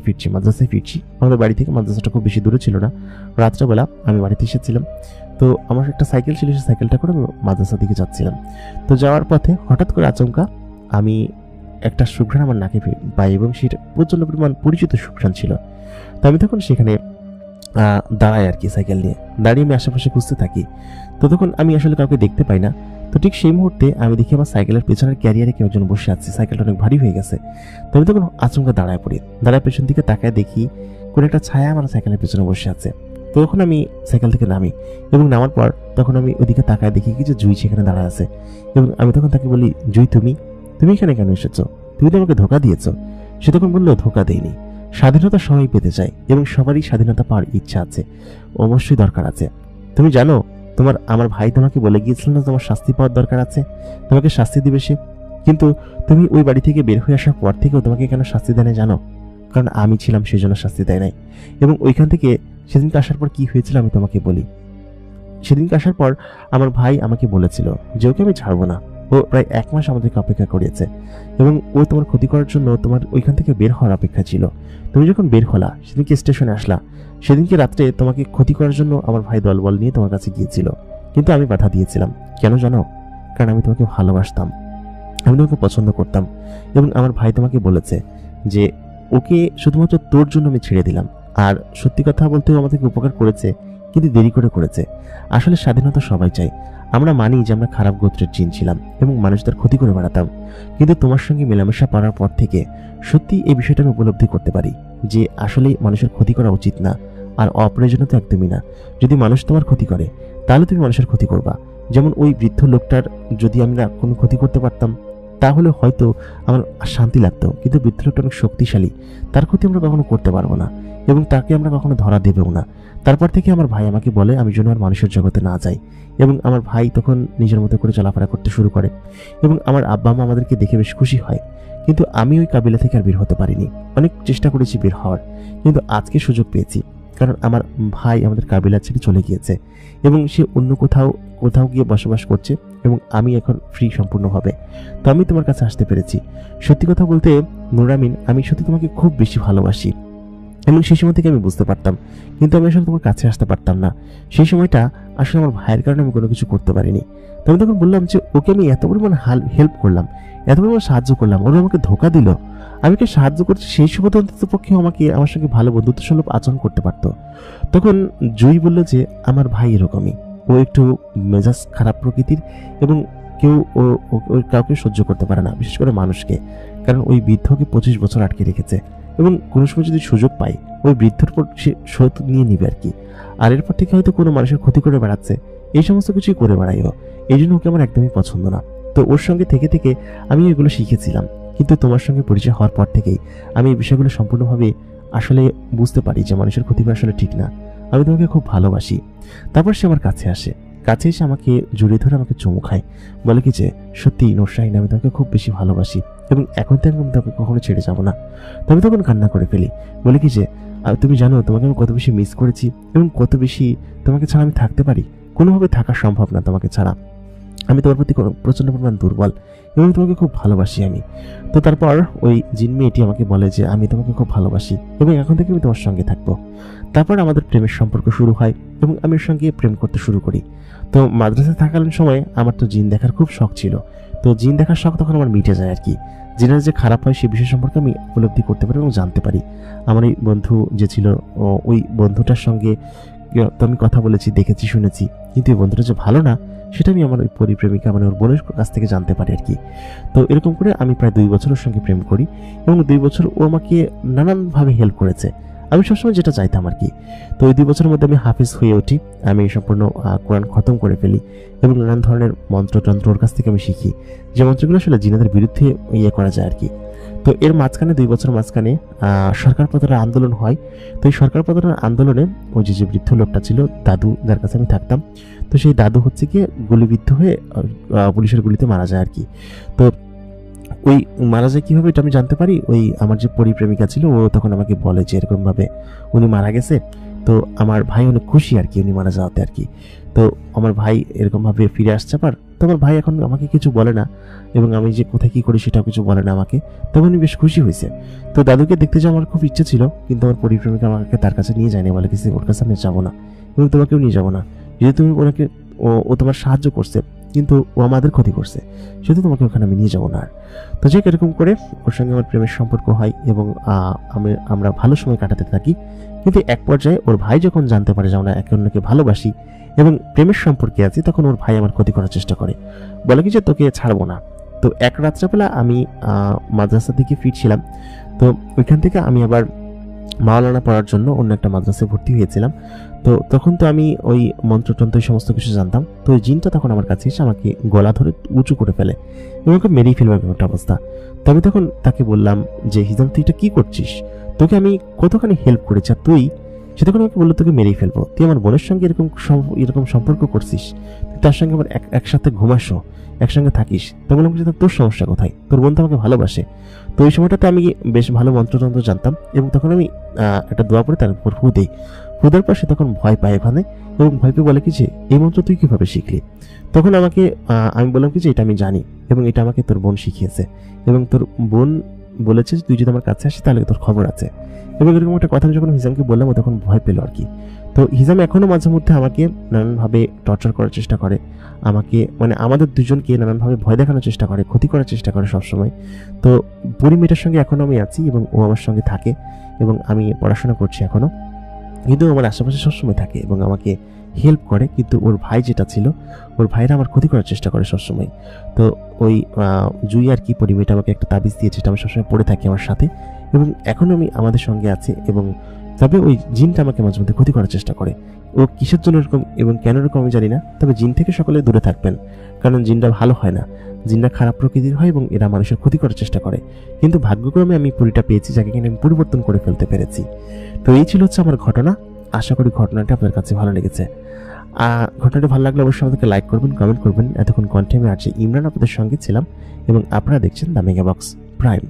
ফিরছি, মাদ্রাসায় ফিরছি। আমাদের বাড়ি থেকে মাদ্রাসাটা খুব বেশি দূরে ছিল না। রাত্রেবেলা আমি বাড়িতে এসেছিলাম। তো আমার একটা সাইকেল ছিল, সেই সাইকেলটা করে আমি মাদ্রাসার দিকে যাচ্ছিলাম। তো যাওয়ার পথে হঠাৎ করে আচমকা আমি একটা সুঘ্রাণ আমার নাকে পাই, এবং সেটা প্রচন্ড পরিমাণ পরিচিত সুঘ্রাণ ছিল। তো আমি তখন সেখানে দাঁড়াই আর কি, সাইকেল নিয়ে দাঁড়িয়ে আমি আশেপাশে খুঁজতে থাকি। তো তখন আমি আসলে কাউকে দেখতে পাই না। তো ঠিক সেই মুহূর্তে আমি দেখি আমার সাইকেলের পেছনের ক্যারিয়ারে কেউ একজন বসে আছে, সাইকেলটা অনেক ভারী হয়ে গেছে। তো আমি তখন আচমকা দাঁড়ায় পড়ি, দাঁড়ায় পেছন দিকে তাকায় দেখি কোনো একটা ছায়া আমার সাইকেলের পেছনে বসে আছে। তো তখন আমি সাইকেল থেকে নামি, এবং নামার পর তখন আমি ওইদিকে তাকায় দেখি কি যে জুই সেখানে দাঁড়ায় আছে। এবং আমি তখন তাকে বলি, জুই তুমি এখানে কেন এসেছো, তুমি তো আমাকে ধোকা দিয়েছো। সে তখন বললো, ধোকা দেয়নি, স্বাধীনতা সবাই পেতে চায়, এবং সবারই স্বাধীনতা পাওয়ার ইচ্ছা আছে, অবশ্যই দরকার আছে। তুমি জানো, আমার ভাই তোমাকে বলে গিয়েছিল না তোমার শাস্তি পাওয়ার দরকার আছে, তোমাকে শাস্তি দিবে সে। কিন্তু তুমি ওই বাড়ি থেকে বের হয়ে আসার পর থেকেও তোমাকে কেন শাস্তি দেয় না জানো? কারণ আমি ছিলাম, সেই জন্য শাস্তি দেয় নাই। এবং ওইখান থেকে সেদিনকে আসার পর কি হয়েছিল আমি তোমাকে বলি। সেদিনকে আসার পর আমার ভাই আমাকে বলেছিল যে ওকে আমি ছাড়বো না। ও প্রায় 1 মাস আমাদেরকে অপেক্ষা করিয়েছে, এবং ও তোমার ক্ষতি করার জন্য তোমার ওইখান থেকে বের হওয়ার অপেক্ষা ছিল। তুমি যখন বের হলা, সেদিনকে স্টেশনে আসলা, সেদিনকে রাত্রে তোমাকে ক্ষতি করার জন্য আমার ভাই দলবল নিয়ে তোমার কাছে গিয়েছিল, কিন্তু আমি বাধা দিয়েছিলাম। কেন জানো? কারণ আমি তোমাকে ভালোবাসতাম, আমি তোমাকে পছন্দ করতাম। এবং আমার ভাই তোমাকে বলেছে যে ওকে শুধুমাত্র তোর জন্য আমি ছেড়ে দিলাম। আর সত্যি কথা বলতেও আমাদেরকে উপকার করেছে, কিন্তু দেরি করে করেছে। আসলে স্বাধীনতা সবাই চাই। আমরা মানি যে আমরা খারাপ গোত্রের জিন ছিলাম এবং মানুষদের ক্ষতি করে বেড়াতাম, কিন্তু তোমার সঙ্গে মেলামেশা করার পর থেকে সত্যি এই বিষয়টা আমি উপলব্ধি করতে পারি যে আসলেই মানুষের ক্ষতি করা উচিত না, আর অপ্রয়োজনীয় তো একদমই না। যদি মানুষ তোমার ক্ষতি করে তাহলে তুমি মানুষের ক্ষতি করবা। যেমন ওই বৃদ্ধ লোকটার যদি আমরা কোনো ক্ষতি করতে পারতাম তাহলে হয়তো আমার শান্তি লাগতো, কিন্তু বৃদ্ধ লোকটা অনেক শক্তিশালী, তার ক্ষতি আমরা কখনো করতে পারবো না, এবং তাকে আমরা কখনো ধরা দেবেও না। তারপর থেকে আমার ভাই আমাকে বলে আমি যেন আর মানুষের জগতে না যাই, এবং আমার ভাই তখন নিজের মতো করে চলাফেরা করতে শুরু করে, এবং আমার আব্বা মা আমাদেরকে দেখে বেশ খুশি হয়। কিন্তু আমি ওই কাবিলা থেকে আর বের হতে পারিনি। অনেক চেষ্টা করেছি বের হওয়ার, কিন্তু আজকে সুযোগ পেয়েছি, কারণ আমার ভাই আমাদের কাবিলা ছেড়ে চলে গিয়েছে, এবং সে অন্য কোথাও গিয়ে বসবাস করছে, এবং আমি এখন ফ্রি সম্পূর্ণভাবে। তো আমি তোমার কাছে আসতে পেরেছি। সত্যি কথা বলতে নুরামিন, আমি সত্যি তোমাকে খুব বেশি ভালোবাসি, এবং সেই সময় থেকে আমি বুঝতে পারতাম, কিন্তু আমি আসলে তোমার কাছে আসতে পারতাম না। সেই সময়টা আসলে আমার ভাইয়ের কারণে আমি কোনো কিছু করতে পারিনি। তো আমি তখন বললাম যে ওকে আমি এত পরিমাণ হেল্প করলাম, এত পরিমাণ সাহায্য করলাম, ওরা আমাকে ধোকা দিল, আমি ওকে সাহায্য করছি, সেই সুবাদে অন্তত পক্ষে আমাকে আমার সঙ্গে ভালো বন্ধুত্ব সুলভ আচরণ করতে পারতো। তখন জুই বলল যে আমার ভাই এরকমই, ও একটু মেজাজ খারাপ প্রকৃতির, এবং কেউ কাউকে সহ্য করতে পারে না, বিশেষ করে মানুষকে, কারণ ওই বৃদ্ধকে 25 বছর আটকে রেখেছে, এবং কোনো সময় যদি সুযোগ পায় ওই বৃদ্ধর পর সে শোধ নিয়ে নিবে আর কি। আর এরপর থেকে হয়তো কোনো মানুষের ক্ষতি করে বেড়াচ্ছে, এই সমস্ত কিছুই করে বেড়াইও। এই জন্য ওকে আমার একদমই পছন্দ না। তো ওর সঙ্গে থেকে থেকে আমি এগুলো শিখেছিলাম, কিন্তু তোমার সঙ্গে পরিচয় হওয়ার পর থেকেই আমি এই বিষয়গুলো সম্পূর্ণভাবে আসলে বুঝতে পারি যে মানুষের ক্ষতি করা আসলে ঠিক না। আমি তোমাকে খুব ভালোবাসি। তারপর সে আমার কাছে আসে, কাছে এসে আমাকে জড়িয়ে ধরে আমাকে চুমু খায়, বলে কি যে সত্যি নূর শাহিন, আমি তোমাকে খুব বেশি ভালোবাসি, এবং এখন থেকে আমি তোকে কখনো ছেড়ে যাবো না। তবে তখন কান্না করে ফেলি, বলে কি যে তুমি জানো তোমাকে আমি কত বেশি মিস করেছি এবং কত বেশি তোমাকে ছাড়া আমি থাকতে পারি, কোনোভাবে থাকা সম্ভব না তোমাকে ছাড়া। আমি তোমার প্রতি প্রচন্ড পরিমাণ দুর্বল এবং তোমাকে খুব ভালোবাসি আমি। তো তারপর ওই জিন মেয়েটি আমাকে বলে যে আমি তোমাকে খুব ভালোবাসি এবং এখন থেকে আমি তোমার সঙ্গে থাকবো। তারপর আমাদের প্রেমের সম্পর্ক শুরু হয় এবং আমি ওর সঙ্গে প্রেম করতে শুরু করি। তো মাদ্রাসায় থাকাকালীন সময় আমার তো জিন দেখার খুব শখ ছিল। তো জিন দেখার শখ তখন আমার মিটে যায় আর কি। জিনের যে খারাপ হয় সে বিষয় সম্পর্কে আমি উপলব্ধি করতে পারি এবং জানতে পারি। আমার এই বন্ধু যে ছিল ওই বন্ধুটার সঙ্গে তো আমি কথা বলেছি, দেখেছি, শুনেছি, কিন্তু এই বন্ধুটা যে ভালো না সেটা আমি আমার ওই পরিপ্রেমিকা মানে ওর বোনের কাছ থেকে জানতে পারি আর কি। তো এরকম করে আমি প্রায় 2 বছর ওর সঙ্গে প্রেম করি এবং 2 বছর ও আমাকে নানানভাবে হেল্প করেছে। আমি সবসময় যেটা চাইতাম আর কি। তো ওই 2 বছরের মধ্যে আমি হাফিজ হয়ে উঠি, আমি সম্পূর্ণ কোরআন খতম করে ফেলি এবং নানান ধরনের মন্ত্রতন্ত্র ওর কাছ থেকে আমি শিখি, যে মন্ত্রগুলো আসলে জিনাদের বিরুদ্ধে করা যায় আর কি। তো এর মাঝখানে 2 বছর মাঝখানে সরকার প্রধানের আন্দোলন হয়। তো এই সরকার প্রধানের আন্দোলনে ওই যে বৃদ্ধ লোকটা ছিল দাদু, যার কাছে আমি থাকতাম, তো সেই দাদু হচ্ছে গিয়ে গুলিবিদ্ধ হয়ে পুলিশের গুলিতে মারা যায় আর কি। তো ওই মারা যায় কিভাবে এটা আমি জানতে পারি, ওই আমার যে পরিপ্রেমিকা ছিল ও তখন আমাকে বলে যে এরকম ভাবে উনি মারা গেছে। তো আমার ভাই অনেক খুশি আর কি উনি মারা যাওয়াতে আর কি। তো আমার ভাই এরকম ভাবে ফিরে আসছে আবার। তো আমার ভাই এখন আমাকে কিছু বলে না এবং আমি যে কোথায় কি করি সেটাও কিছু বলে না আমাকে। তখন উনি বেশ খুশি হয়েছে। তো দাদুকে দেখতে যাওয়ার আমার খুব ইচ্ছে ছিল, কিন্তু আমার পরিপ্রেমিকা আমাকে তার কাছে নিয়ে যায়নি, বলে কিছু ওর কাছে আমি যাবো না এবং তোমাকেও নিয়ে যাবো না। যদি তুমি ওনাকে ও তোমার সাহায্য করছে কিন্তু ও আমাদের ক্ষতি করছে, সেহেতু তোমাকে ওখানে আমি নিয়ে যাবো না। তো যে এরকম করে ওর সঙ্গে আমার প্রেমের সম্পর্ক হয় এবং আমরা ভালো সময় কাটাতে থাকি। কিন্তু এক পর্যায়ে ওর ভাই যখন জানতে পারে যে আমরা একে অন্যকে ভালোবাসি এবং প্রেমের সম্পর্কে আছি, তখন ওর ভাই আমার ক্ষতি করার চেষ্টা করে, বলে কি যে তোকে ছাড়বো না। তো এক রাত্রেবেলা আমি মাদ্রাসা থেকে ফিরছিলাম। তো ওইখান থেকে আমি আবার মাওলানা পড়ার জন্য অন্য একটা মাদ্রাসায় ভর্তি হয়েছিলাম। তো তখন তো আমি ওই মন্ত্রতন্ত্র সমস্ত কিছু জানতাম। তো ওই জিনটা তখন আমার কাছে এসে আমাকে গলা ধরে উঁচু করে ফেলে এবং ওকে মেরেই ফেলবে একটা অবস্থা। তো আমি তখন তাকে বললাম যে হিজাম তুই এটা কি করছিস, তোকে আমি কতখানি হেল্প করেছি আর তুই, সে তখন আমাকে বললো তোকে মেরেই ফেলবো, তুই আমার বোনের সঙ্গে এরকম সম্পর্ক করছিস, তুই তার সঙ্গে আবার একসাথে ঘুমাসো, একসঙ্গে থাকিস। তো বললাম যে তোর সমস্যা কোথায়, তোর বোন তো আমাকে ভালোবাসে। তো ওই সময়টাতে আমি বেশ ভালো মন্ত্রতন্ত্র জানতাম এবং তখন আমি একটা দোয়া পড়ে তার উপর ফু দিই। ফু দেওয়ার পর সে তখন ভয় পায় ওখানে এবং ভয় পেয়ে বলে কি যে এই মন্ত্র তুই কিভাবে শিখলি। তখন আমাকে আমি বললাম কি যে এটা আমি জানি এবং এটা আমাকে তোর বোন শিখিয়েছে এবং তোর বোন বলেছে তুই যদি আমার কাছে আসিস তাহলে তোর খবর আছে। এবং এরকম একটা কথা যখন হিজামকে বললাম ও তখন ভয় পেল আর কি। তো হিজাম এখনো মাঝে মধ্যে আমাকে নানানভাবে টর্চার করার চেষ্টা করে, আমাকে মানে আমাদের দুজনকে নানানভাবে ভয় দেখানোর চেষ্টা করে, ক্ষতি করার চেষ্টা করে সবসময়। তো পরিমেটার সঙ্গে এখনো আমি আছি এবং ও আমার সঙ্গে থাকে এবং আমি পড়াশোনা করছি এখনো, কিন্তু আমার আশেপাশে সবসময় থাকে এবং আমাকে হেল্প করে। কিন্তু ওর ভাই যেটা ছিল, ওর ভাইরা আমার ক্ষতি করার চেষ্টা করে সবসময়। তো ওই জুই আর কি পরিমেটা আমাকে একটা তাবিজ দিয়েছে, এটা আমি সবসময় পড়ে থাকি আমার সাথে এবং এখনো আমি আমাদের সঙ্গে আছে। এবং তবে ওই জিনটা আমাকে মাঝে মধ্যে ক্ষতি করার চেষ্টা করে। ও কিসের জন্য এরকম এবং কেন এরকম আমি জানি না, তবে জিন থেকে সকলে দূরে থাকবেন, কারণ জিনটা ভালো হয় না, জিনটা খারাপ প্রকৃতির হয় এবং এরা মানুষের ক্ষতি করার চেষ্টা করে। কিন্তু ভাগ্যক্রমে আমি পরিটা পেয়েছি, যাকে কিনা আমি পরিবর্তন করে ফেলতে পেরেছি। তো এই ছিল হচ্ছে আমার ঘটনা। আশা করি ঘটনাটা আপনার কাছে ভালো লেগেছে। ঘটনাটা ভালো লাগলে অবশ্যই আমাদেরকে লাইক করবেন, কমেন্ট করবেন। এতক্ষণ কন্টেন্ট আমি ইমরান আপনাদের সঙ্গে ছিলাম এবং আপনারা দেখছেন দ্য মেগা বক্স প্রাইম।